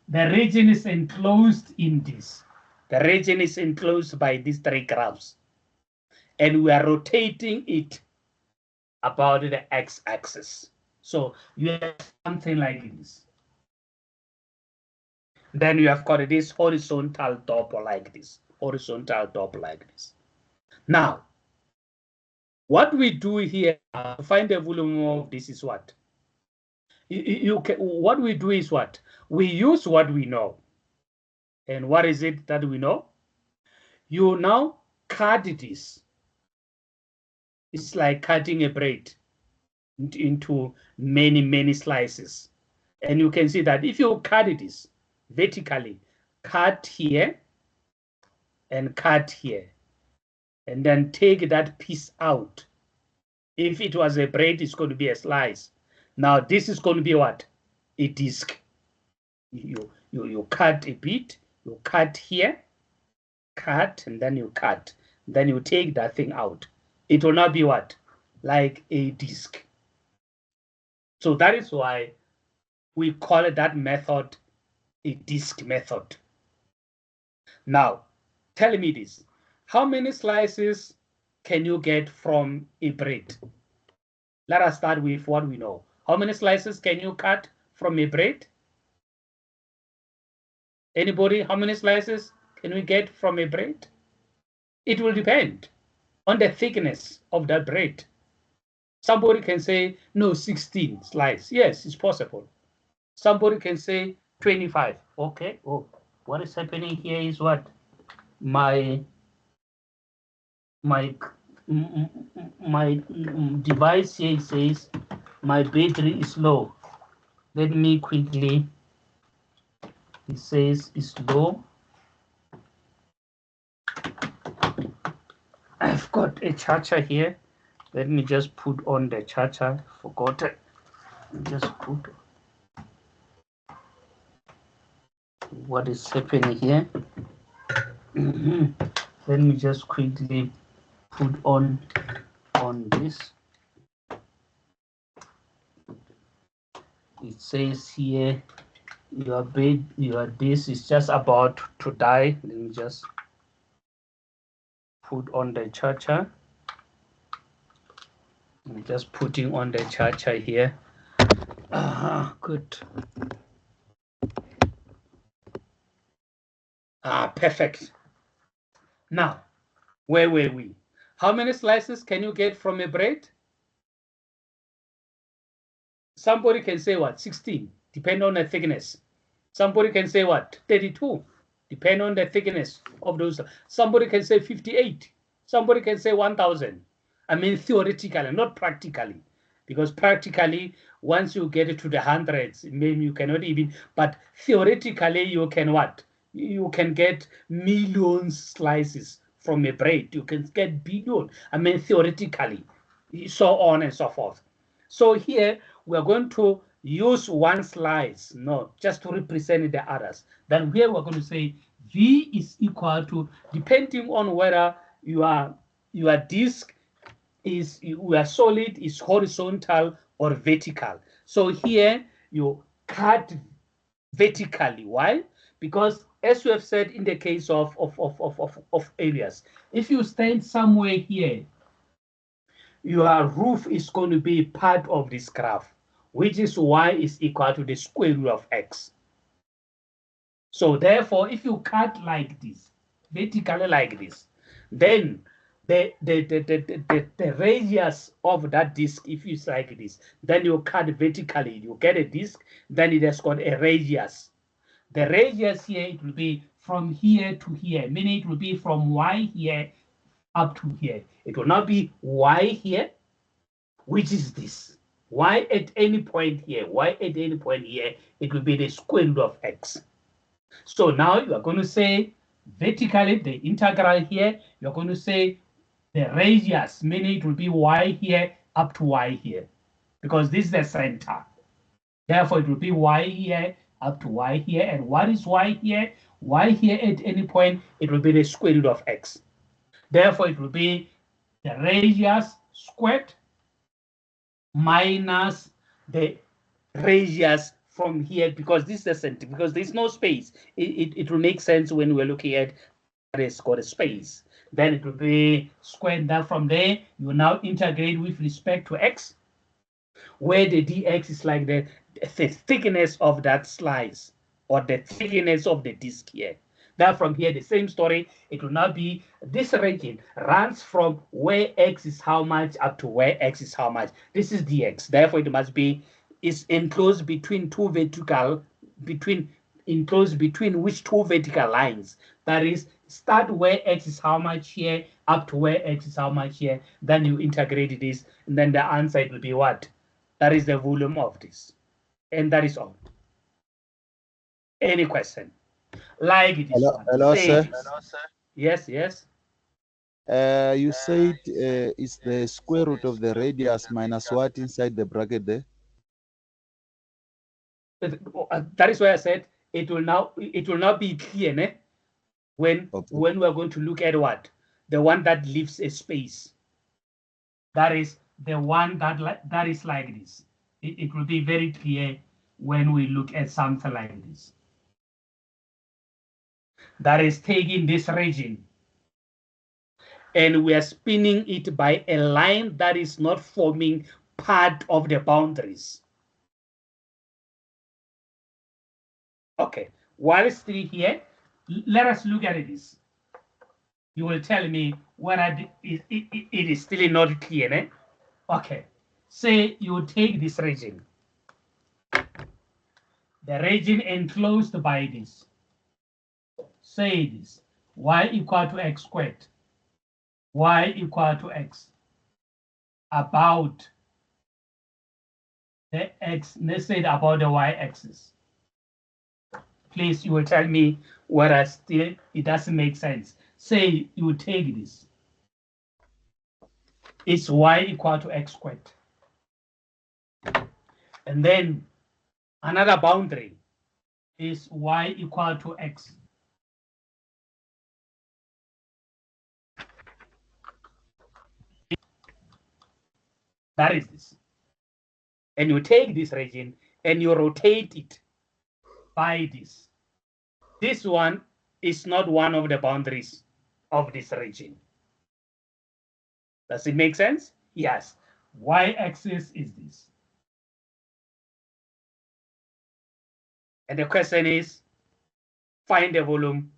The region is enclosed in this. The region is enclosed by these 3 graphs. And we are rotating it about the x-axis. So you have something like this. Then you have got this horizontal top like this. Horizontal top like this. Now, what we do here to find the volume of this is what? What we do is what? We use what we know. And what is it that we know? You now cut this. It's like cutting a bread into many, many slices. And you can see that if you cut this vertically, cut here and cut here, and then take that piece out. If it was a bread, it's going to be a slice. Now this is going to be what? A disc. You cut a bit, you cut here, cut, and then you cut. Then you take that thing out. It will not be what? Like a disc. So that is why we call it that method a disc method. Now, tell me this. How many slices can you get from a bread? Let us start with what we know. How many slices can you cut from a bread? Anybody, how many slices can we get from a bread? It will depend on the thickness of that bread. Somebody can say, no, 16 slices. Yes, it's possible. Somebody can say 25. Okay. Oh, what is happening here is what? My device here says my battery is low. Let me quickly, it says it's low. I've got a charger here. Let me just put on the charger. Forgot it. Just put. What is happening here? Let me just quickly put on this. It says here your this is just about to die. Let me just put on the charger. I'm just putting on the charger here. Good. Perfect. Now, where were we? How many slices can you get from a bread? Somebody can say what? 16, depending on the thickness. Somebody can say what? 32, depending on the thickness of those. Somebody can say 58. Somebody can say 1,000. I mean, theoretically, not practically, because practically, once you get it to the hundreds, maybe you cannot even, but theoretically, you can what? You can get millions slices from a bread. You can get billion. I mean, theoretically, so on and so forth. So here, we're going to use one slice, no, just to represent the others. Then here we're going to say V is equal to, depending on whether your disk is your solid is horizontal or vertical. So here you cut vertically. Why? Because as we have said in the case of areas, if you stand somewhere here, your roof is going to be part of this graph, which is y is equal to the square root of x. So therefore, if you cut like this, vertically like this, then the radius of that disk, if it's like this, then you cut vertically, you get a disk, then it has got a radius. The radius here, it will be from here to here, meaning it will be from y here up to here. It will not be y here, which is this. Y at any point here, y at any point here, it will be the square root of x. So now you are going to say vertically the integral here, you're going to say the radius, meaning it will be y here up to y here, because this is the center. Therefore, it will be y here up to y here. And what is y here? Y here at any point, it will be the square root of x. Therefore, it will be the radius squared minus the radius from here, because this is the center, because there's no space. It will make sense when we're looking at it's got a space. Then it will be squared. That from there, you now integrate with respect to x, where the dx is like the thickness of that slice or the thickness of the disk here. That from here, the same story, it will not be this region runs from where x is how much up to where x is how much. This is dx. Therefore, it must be is enclosed between two vertical, enclosed between which two vertical lines. That is, start where x is how much here up to where x is how much here. Then you integrate this, and then the answer it will be what? That is the volume of this. And that is all. Any question? Like this Hello, one. hello, sir. Hello, sir. Yes, yes. You said it's the square root of the radius minus what inside the bracket there? That is why I said it will now be clear, né? When we are going to look at what? The one that leaves a space. That is the one that is like this. It will be very clear when we look at something like this. That is taking this region and we are spinning it by a line that is not forming part of the boundaries. Okay, while still here, let us look at this. You will tell me whether it is still not clear. Eh? Okay, say you take this region. The region enclosed by this. Say this, y equal to x squared. Y equal to x about the x, let's say about the y-axis. Please, you will tell me whether still it doesn't make sense. Say you take this. It's y equal to x squared. And then another boundary is y equal to x. That is this. And you take this region and you rotate it by this. This one is not one of the boundaries of this region. Does it make sense? Yes. Y-axis is this. And the question is, find the volume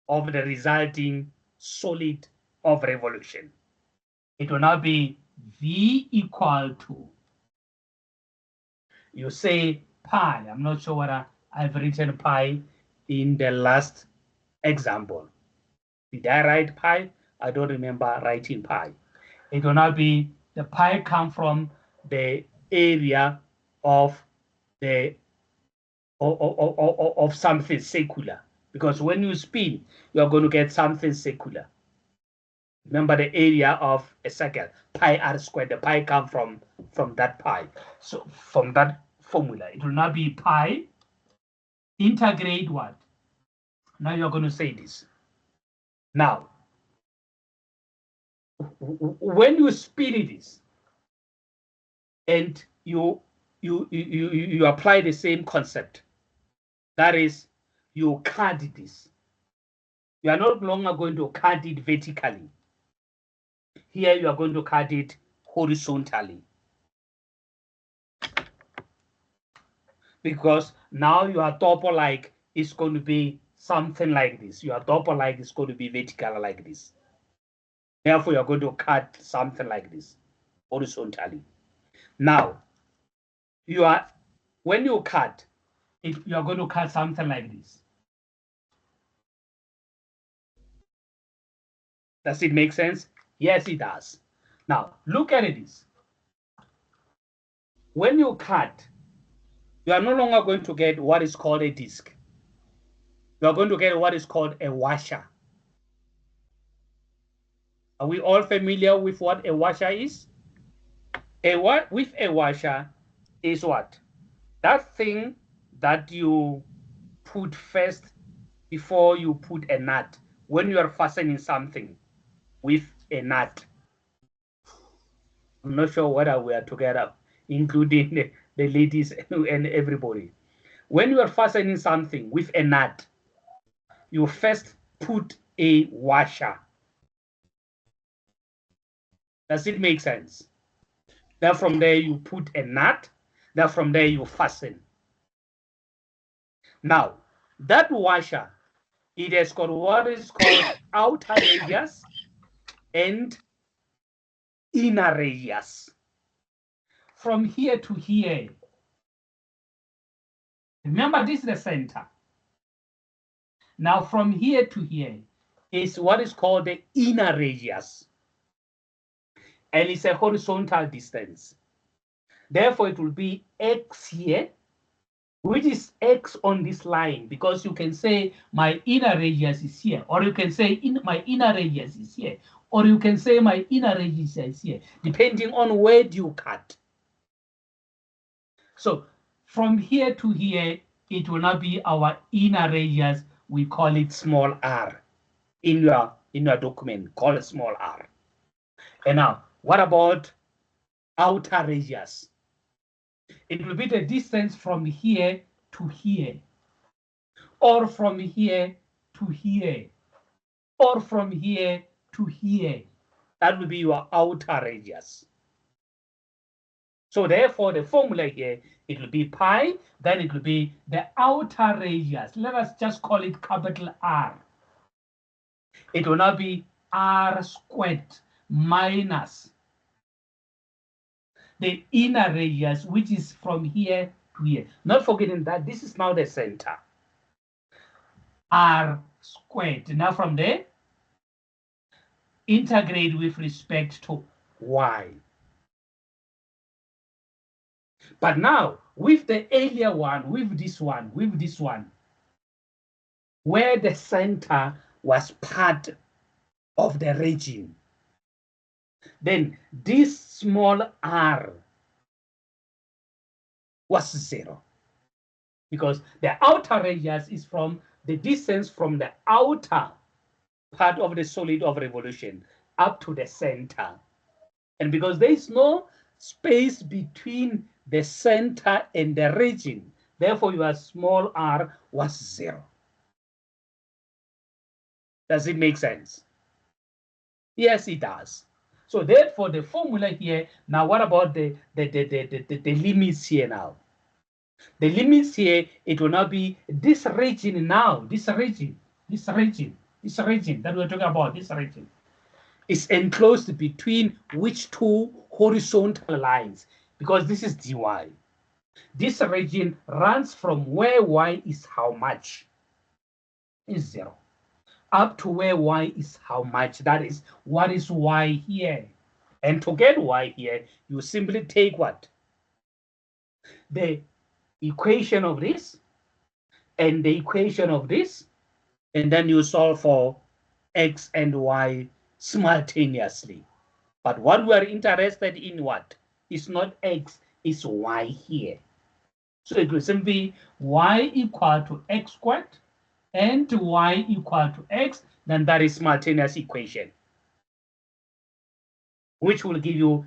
of the resulting solid of revolution. It will now be V equal to, you say pi. I'm not sure whether I've written pi in the last example. Did I write pi? I don't remember writing pi. It will now be the pi come from the area of the of something secular, because when you spin, you're going to get something secular. Remember the area of a circle, pi r squared. The pi come from that pi. So from that formula, it will not be pi integrate what? now you're going to say this. Now, when you speed this and you apply the same concept, that is, you cut this. You are no longer going to cut it vertically. Here you are going to cut it horizontally. Because now your top-like is going to be something like this. Your top-like is going to be vertical like this. Therefore, you're going to cut something like this horizontally. Now, when you cut, if you are going to cut something like this. Does it make sense? Yes, it does. Now, look at this. When you cut, you are no longer going to get what is called a disc. You are going to get what is called a washer. Are we all familiar with what a washer is? With a washer is what? That thing that you put first before you put a nut when you are fastening something with a nut. I'm not sure whether we are together, including the ladies and everybody. When you are fastening something with a nut, you first put a washer. Does it make sense? Then from there you put a nut. Then from there you fasten. Now, that washer, it has got what is called outer radius and inner radius. From here to here, remember this is the center. Now from here to here is what is called the inner radius. And it's a horizontal distance. Therefore, it will be x here, which is x on this line, because you can say my inner radius is here, or you can say my inner radius is here, or you can say my inner radius is here, depending on where you cut. So from here to here, it will not be our inner radius. We call it small r. In your document, call it small r. And now, what about outer radius? It will be the distance from here to here, or from here to here, or from here to here. That will be your outer radius. So therefore, the formula here, it will be pi, then it will be the outer radius. Let us just call it capital R. It will now be r squared minus the inner radius, which is from here to here. Not forgetting that this is now the center. R squared. Now from there, integrate with respect to y. But now, with the earlier one, with this one, where the center was part of the region, then this small r was 0. Because the outer radius is from the distance from the outer part of the solid of revolution up to the center. And because there is no space between the center and the region, therefore your small r was 0. Does it make sense? Yes, it does. So therefore the formula here, now what about the limits here now? The limits here, it will now be this region now, this region that we're talking about, this region is enclosed between which two horizontal lines, because this is dy. This region runs from where y is how much? Is 0. Up to where y is how much? That is, what is y here? And to get y here, you simply take what? The equation of this and the equation of this, and then you solve for x and y simultaneously. But what we are interested in what? Is not x, is y here. So it will simply be y equal to x squared and y equal to x, then that is simultaneous equation, which will give you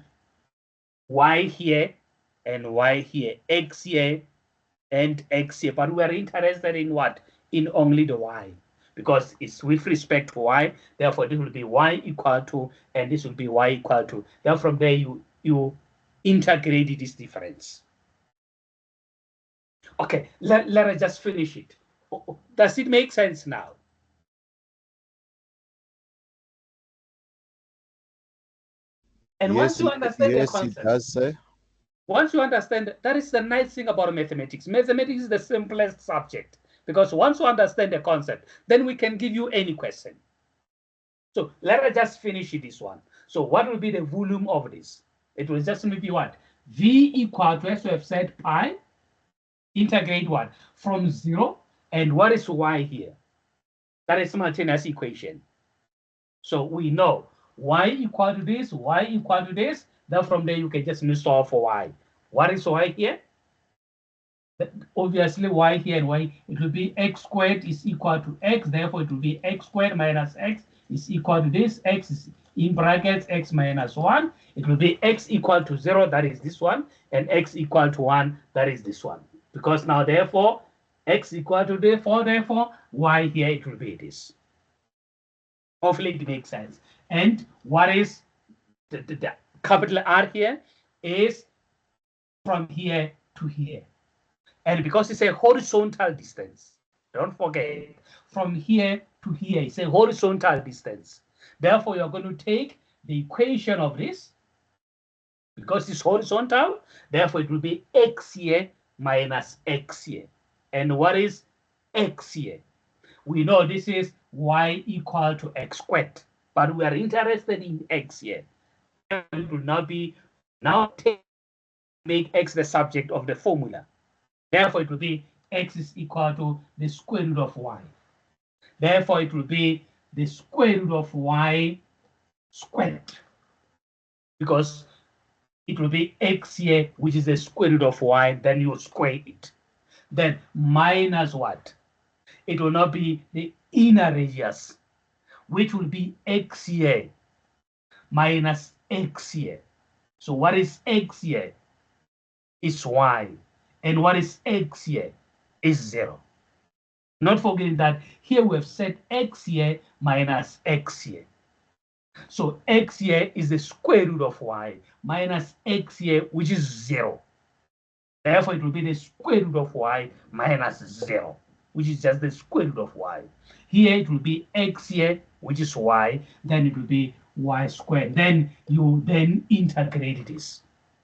y here and y here, x here and x here. But we are interested in what? In only the y, because it's with respect to y. Therefore, this will be y equal to, and this will be y equal to. Then from there, you integrate this difference. Okay, let us just finish it. Does it make sense now? And Yes, once you understand the yes, it concept, does, sir. once you understand, that is the nice thing about mathematics. Mathematics is the simplest subject, because once you understand the concept, then we can give you any question. So let us just finish this one. So what will be the volume of this? It will just be what? V equal to, as we have said, pi, integrate what? From 0, and what is y here? That is simultaneous equation. So we know y equal to this, y equal to this. Then from there, you can just solve for y. What is y here? Obviously, y here and y, it will be x squared is equal to x. Therefore, it will be x squared minus x is equal to this. X is in brackets x minus 1. It will be x equal to 0, that is this one, and x equal to 1, that is this one. Because now, therefore, x equal to therefore, y here, it will be this. Hopefully, it makes sense. And what is the capital R here is from here to here. And because it's a horizontal distance, don't forget, from here to here, it's a horizontal distance. Therefore, you're going to take the equation of this, because it's horizontal, therefore it will be x here minus x here. And what is x here? We know this is y equal to x squared, but we are interested in x here. It will now be, make x the subject of the formula. Therefore, it will be x is equal to the square root of y. Therefore, it will be the square root of y squared, because it will be x here, which is the square root of y, then you square it. Then minus what? It will not be the inner radius, which will be x here minus x here. So what is x here? Is y. And what is x here? Is 0. Not forgetting that here we have set x here minus x here. So x here is the square root of y minus x here, which is 0. Therefore, it will be the square root of y minus 0, which is just the square root of y. Here it will be x here, which is y, then it will be y squared. Then you then integrate this,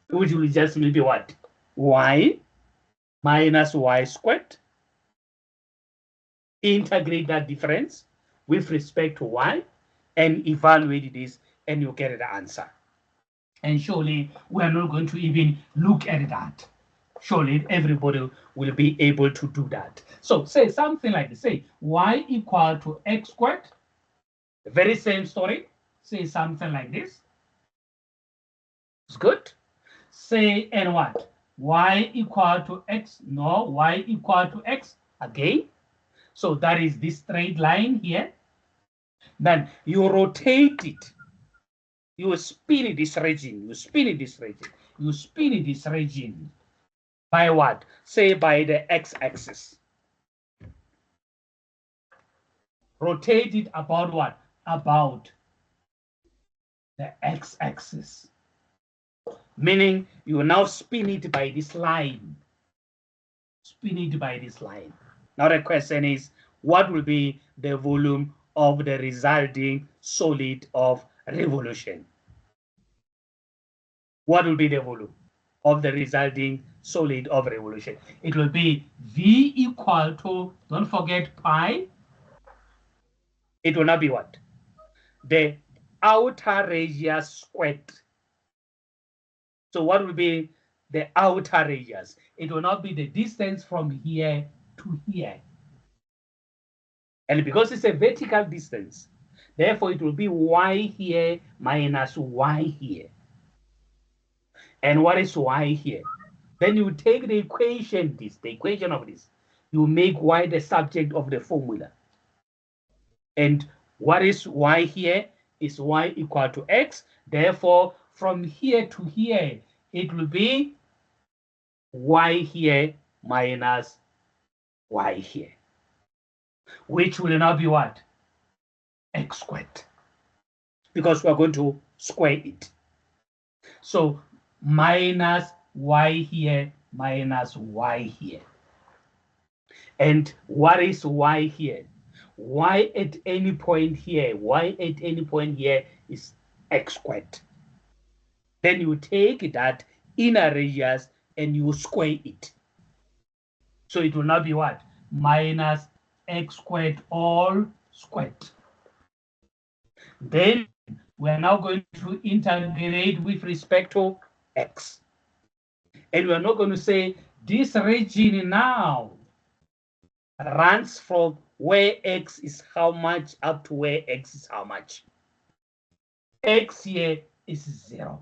which will just be what? Y minus y squared. Integrate that difference with respect to y and evaluate this, and you get the answer. And surely we are not going to even look at that. Surely everybody will be able to do that. So say something like this. Say y equal to x squared. The very same story. Say something like this. It's good. Say and what? Y equal to x. No, y equal to x again. So that is this straight line here. Then you rotate it. You spin this region. You spin this region. You spin this region. By what? Say by the x-axis. Rotate it about what? About the x-axis. Meaning you now spin it by this line. Spin it by this line. Now the question is, what will be the volume of the resulting solid of revolution? What will be the volume of the resulting solid of revolution? It will be V equal to, don't forget, pi. It will not be what? The outer radius squared. So what will be the outer radius? It will not be the distance from here to here. And because it's a vertical distance, therefore it will be y here minus y here. And what is y here? Then you take the equation of this, You make y the subject of the formula. And what is y here? Is y equal to x. Therefore, from here to here, it will be y here minus y here, which will now be what? X squared, because we're going to square it. So minus y here minus y here. And what is y here? Y at any point here, y at any point here is x squared. Then you take that inner radius and you square it. So it will now be what? Minus x squared all squared. Then we're now going to integrate with respect to x. And we're not going to say this region now runs from where x is how much up to where x is how much. X here is 0.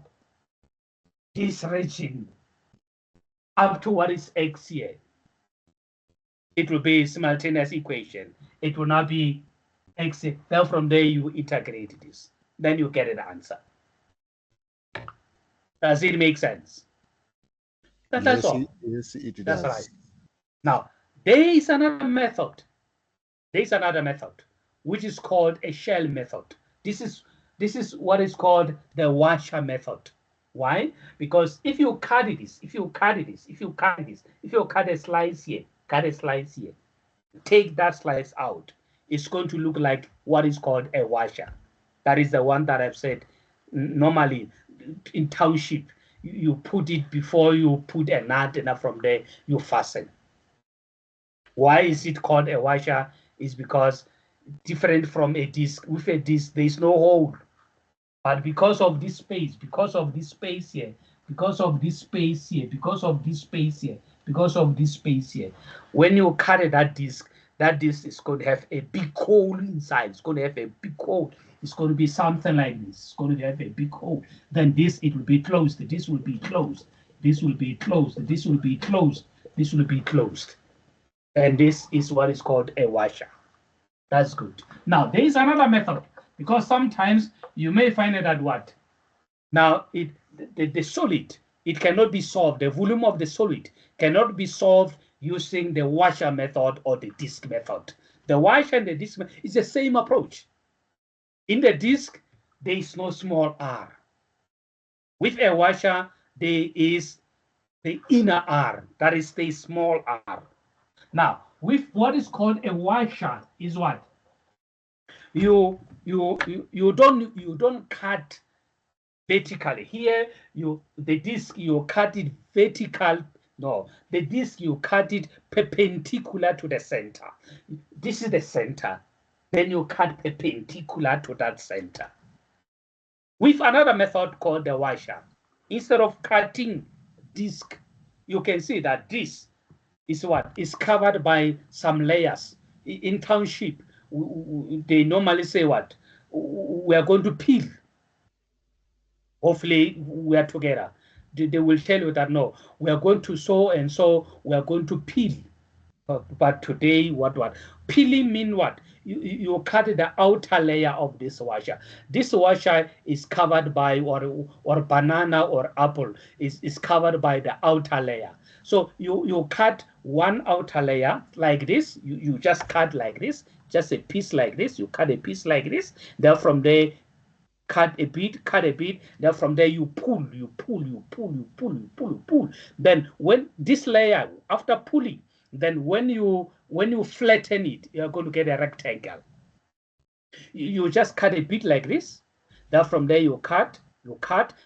This region up to what is x here, it will be a simultaneous equation. It will not be x. Then from there you integrate this. Then you get an answer. Does it make sense? That's all. Yes, it does. That's right. Now, there is another method. There is another method, which is called a shell method. This is what is called the washer method. Why? Because if you cut this, if you cut a slice here, take that slice out, it's going to look like what is called a washer. That is the one that I've said. Normally, in township, you put it before you put a nut, and from there you fasten. Why is it called a washer? Is because different from a disc. With a disc, there is no hole. But because of this space, because of this space here, because of this space here, because of this space here, because of this space here, when you cut that disc is going to have a big hole inside. It's going to have a big hole. It's going to be something like this. It's going to have a big hole. Then this, it will be closed. This will be closed. This will be closed. This will be closed. This will be closed. And this is what is called a washer. That's good. Now, there is another method, because sometimes you may find it at what? Now, the solid, it cannot be solved. The volume of the solid cannot be solved using the washer method or the disc method. The washer and the disc is the same approach. In the disc, there is no small r. With a washer, there is the inner r, that is the small r. Now, with what is called a washer is what? You don't cut vertically. Here, the disc, you cut it vertical. No, the disc, you cut it perpendicular to the center. This is the center. Then you cut perpendicular to that center. With another method called the washer, instead of cutting disc, you can see that this is what is covered by some layers. In township, they normally say what? We are going to peel. Hopefully we are together. They will tell you that no, we are going to sow and so we are going to peel. But today, what? Peeling mean what? You cut the outer layer of this washer. This washer is covered by, or banana or apple is covered by the outer layer. So you cut one outer layer like this. You just cut like this, just a piece like this. You cut a piece like this. Then from there, cut a bit. Then from there you pull. Then when this layer, after pulling, then when you flatten it, you're going to get a rectangle. You just cut a bit like this. Then from there you cut.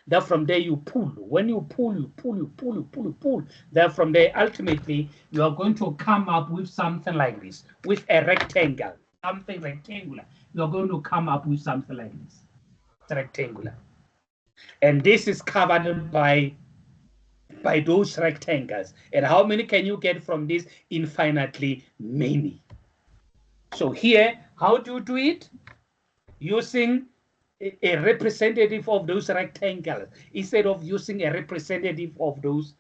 Then from there you pull. When you pull, you pull. Then from there, ultimately, you are going to come up with something like this, with a rectangle, something rectangular. You're going to come up with something like this. It's rectangular. And this is covered by those rectangles. And how many can you get from this? Infinitely many. So here, how do you do it? Using a representative of those rectangles instead of using a representative of those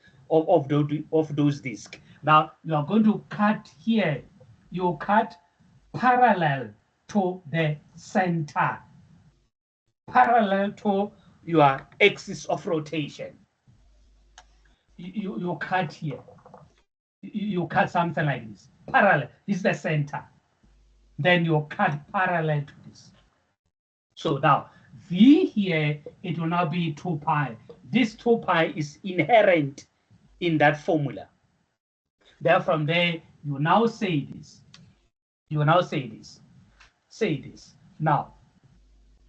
discs. Now you are going to cut here. You cut parallel to the center, parallel to your axis of rotation. You cut here. You cut something like this, parallel. This is the center. Then you cut parallel to this. So now V here, it will now be 2 pi. This 2 pi is inherent in that formula. There from there, you now say this. You now say this. Say this. Now,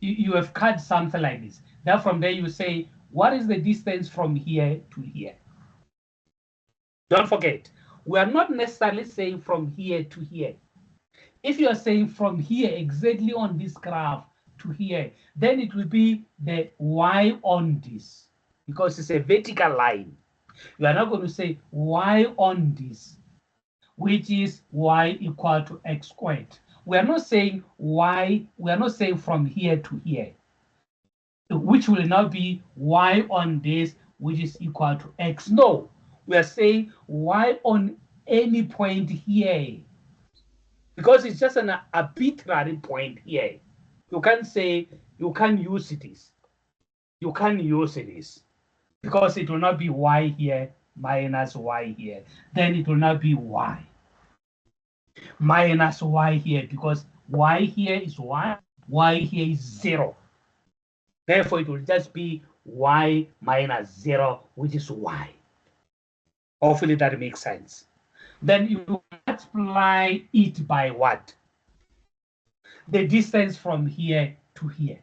you have cut something like this. Then from there, you say, what is the distance from here to here? Don't forget, we are not necessarily saying from here to here. If you are saying from here exactly on this graph to here, then it will be the y on this, because it's a vertical line. You are not going to say y on this, which is y equal to x squared. We are not saying y, we are not saying from here to here, which will now be y on this, which is equal to x. No, we are saying y on any point here, because it's just an arbitrary point here. You can't say, you can't use this. You can't use this because it will not be y here minus y here. Then it will not be y minus y here, because y here is 1, y here is 0. Therefore, it will just be y minus 0, which is y. Hopefully that makes sense. Then you multiply it by what? The distance from here to here.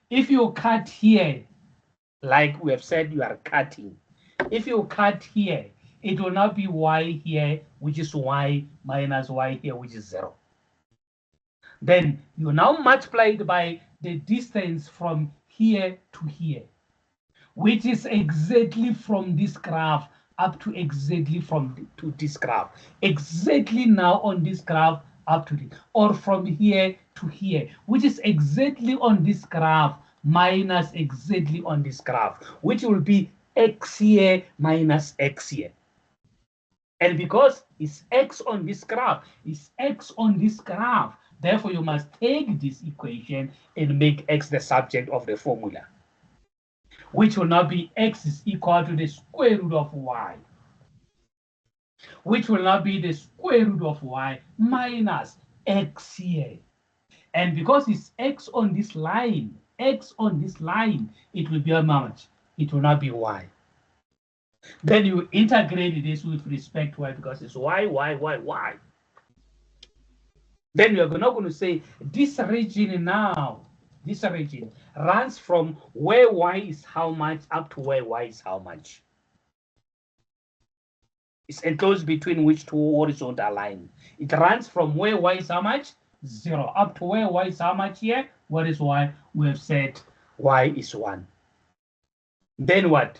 If you cut here, like we have said, you are cutting. If you cut here, it will not be y here, which is y minus y here, which is 0. Then you now multiply it by the distance from here to here, which is exactly from this graph up to exactly to this graph. Exactly now on this graph up to this, or from here to here, which is exactly on this graph minus exactly on this graph, which will be x here minus x here. And because it's x on this graph, it's x on this graph, therefore you must take this equation and make x the subject of the formula, which will now be x is equal to the square root of y, which will now be the square root of y minus x here. And because it's x on this line, it will be how much? It will not be y. Then you integrate this with respect to y, because it's y. Then you're not going to say this region now, this region runs from where y is how much up to where y is how much. It's enclosed between which two horizontal lines. It runs from where y is how much? 0 up to where y is how much here? What is y? We have said y is 1. Then what?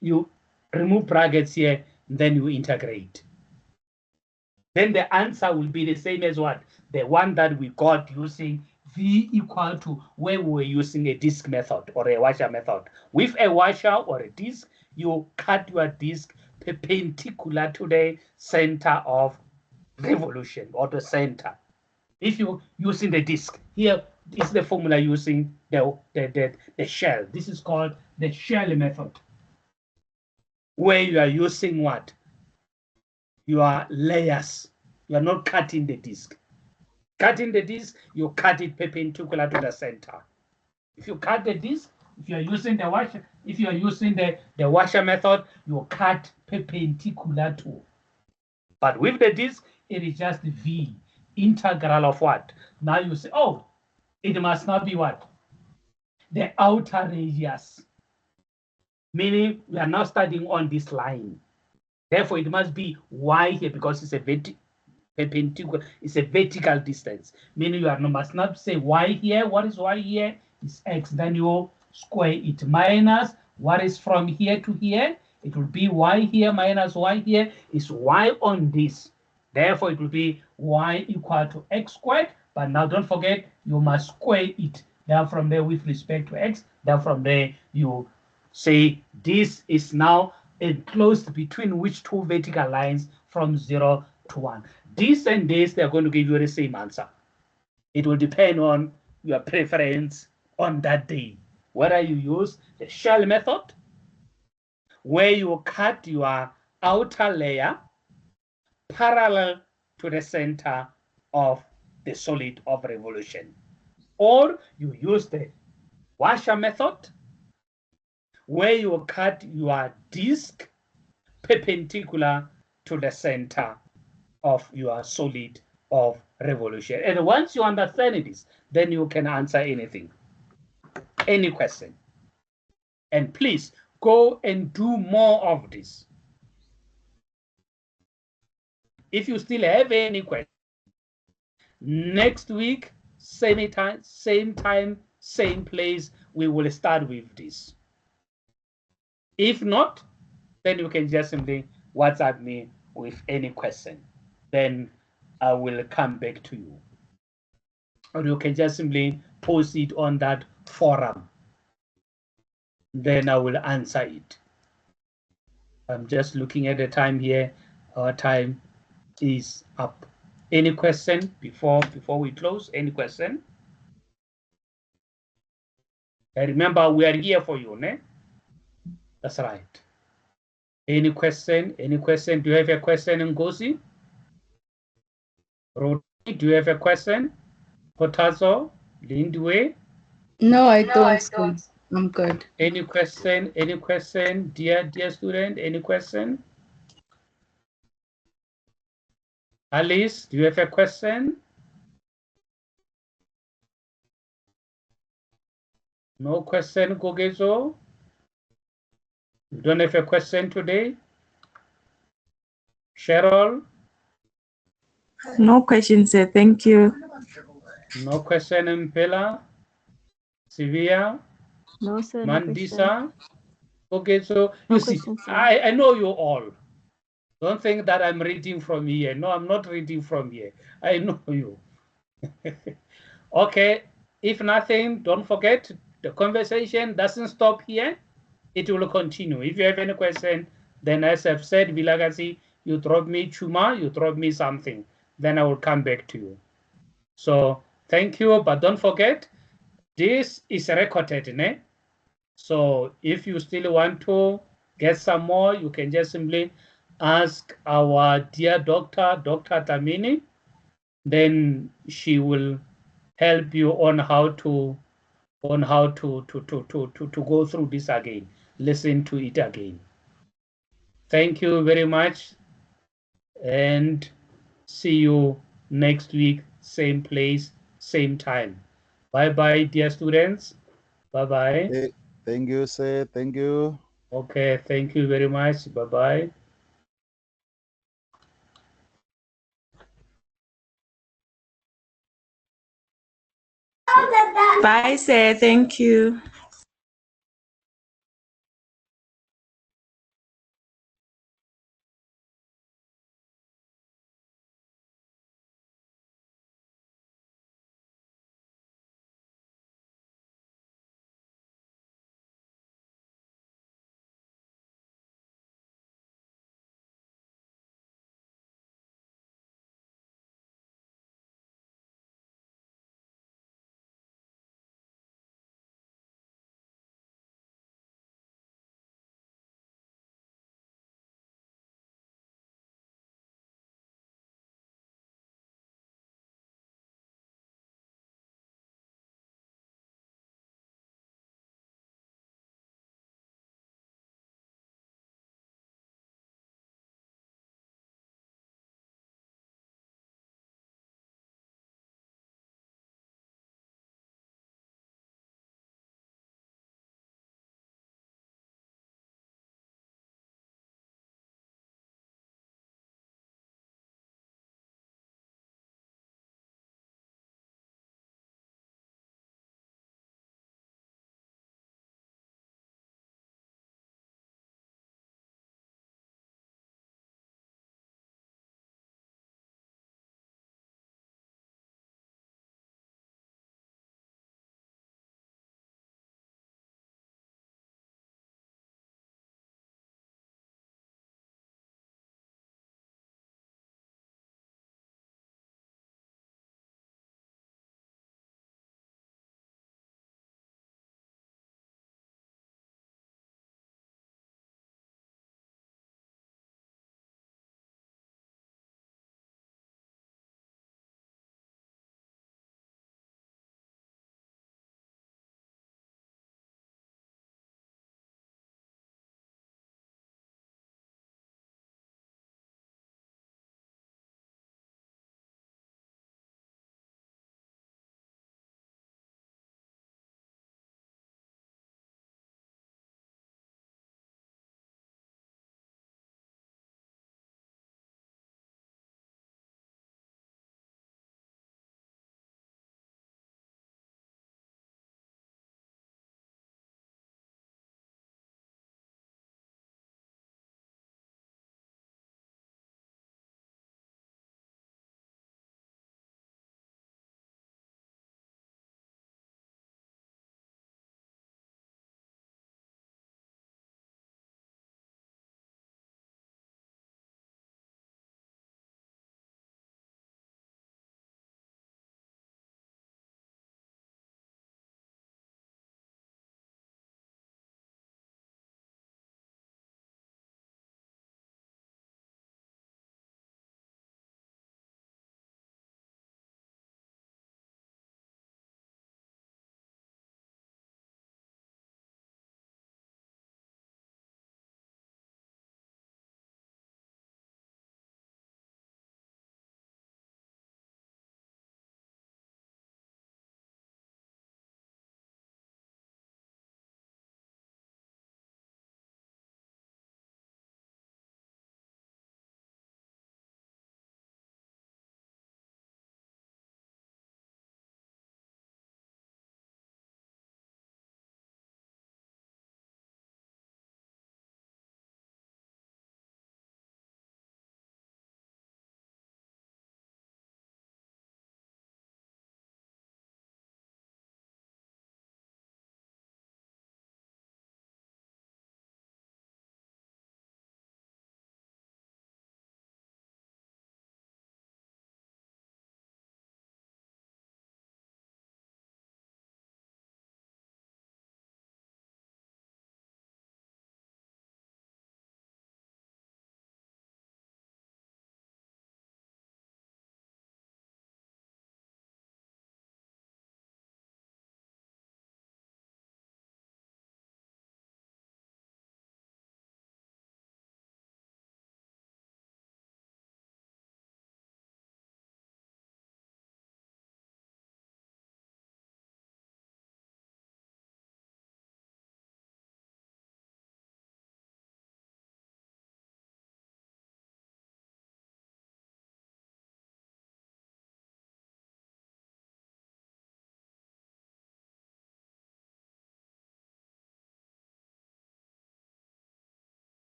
You remove brackets here, then you integrate. Then the answer will be the same as what? The one that we got using V equal to where we were using a disk method or a washer method. With a washer or a disk, you cut your disk perpendicular to the center of revolution or the center. If you using the disk, here is the formula using the shell. This is called the shell method, where you are using what? Your layers. You are not cutting the disk. Cutting the disk, you cut it perpendicular to the center. If you cut the disk, if you are using the washer, if you are using the washer method, you cut perpendicular to. But with the disk, it is just V, integral of what? Now you say, oh, it must not be what? The outer radius. Meaning we are now starting on this line. Therefore, it must be y here because it's a perpendicular, it's a vertical distance. Meaning you must not say y here. What is y here? It's x. Then you square it minus what is from here to here. It will be y here minus y here is y on this. Therefore, it will be y equal to x squared. But now don't forget, you must square it. Then from there with respect to x. Then from there, you say this is now enclosed between which two vertical lines from 0 to 1. This and this, they're going to give you the same answer. It will depend on your preference on that day. Whether you use the shell method, where you cut your outer layer parallel to the center of the solid of revolution, or you use the washer method, where you cut your disc perpendicular to the center of your solid of revolution. And once you understand this, then you can answer anything, any question. And please go and do more of this. If you still have any questions, next week, same time, same place, we will start with this. If not, then you can just simply WhatsApp me with any question. Then I will come back to you. Or you can just simply post it on that forum. Then I will answer it. I'm just looking at the time here. Our time is up. Any question before we close? Any question? And remember, we are here for you, ne? That's right. Any question? Any question? Do you have a question, Ngozi? Rodi, do you have a question? Potazo, Lindway? No, I don't. I'm good. Any question? Any question, dear student? Any question? Alice, do you have a question? No question, Gogezo? You don't have a question today? Cheryl? No questions, sir. Thank you. No question, Mpela? Sylvia? No, sir. No question. Mandisa? Okay, so No you see, question, sir. I know you all. Don't think that I'm reading from here. No, I'm not reading from here. I know you. Okay, if nothing, don't forget, the conversation doesn't stop here. It will continue. If you have any question, then as I've said, Vilagasi, you drop me Chuma, you drop me something. Then I will come back to you. So thank you, but don't forget, this is recorded, ne? So if you still want to get some more, you can just simply ask our dear doctor, Dr. Tamini. Then she will help you on how to go through this again, listen to it again. Thank you very much, and see you next week, same place, same time. Bye-bye, dear students. Bye-bye. Thank you, sir. Thank you. Okay, thank you very much. Bye-bye. Bye, sir. Thank you.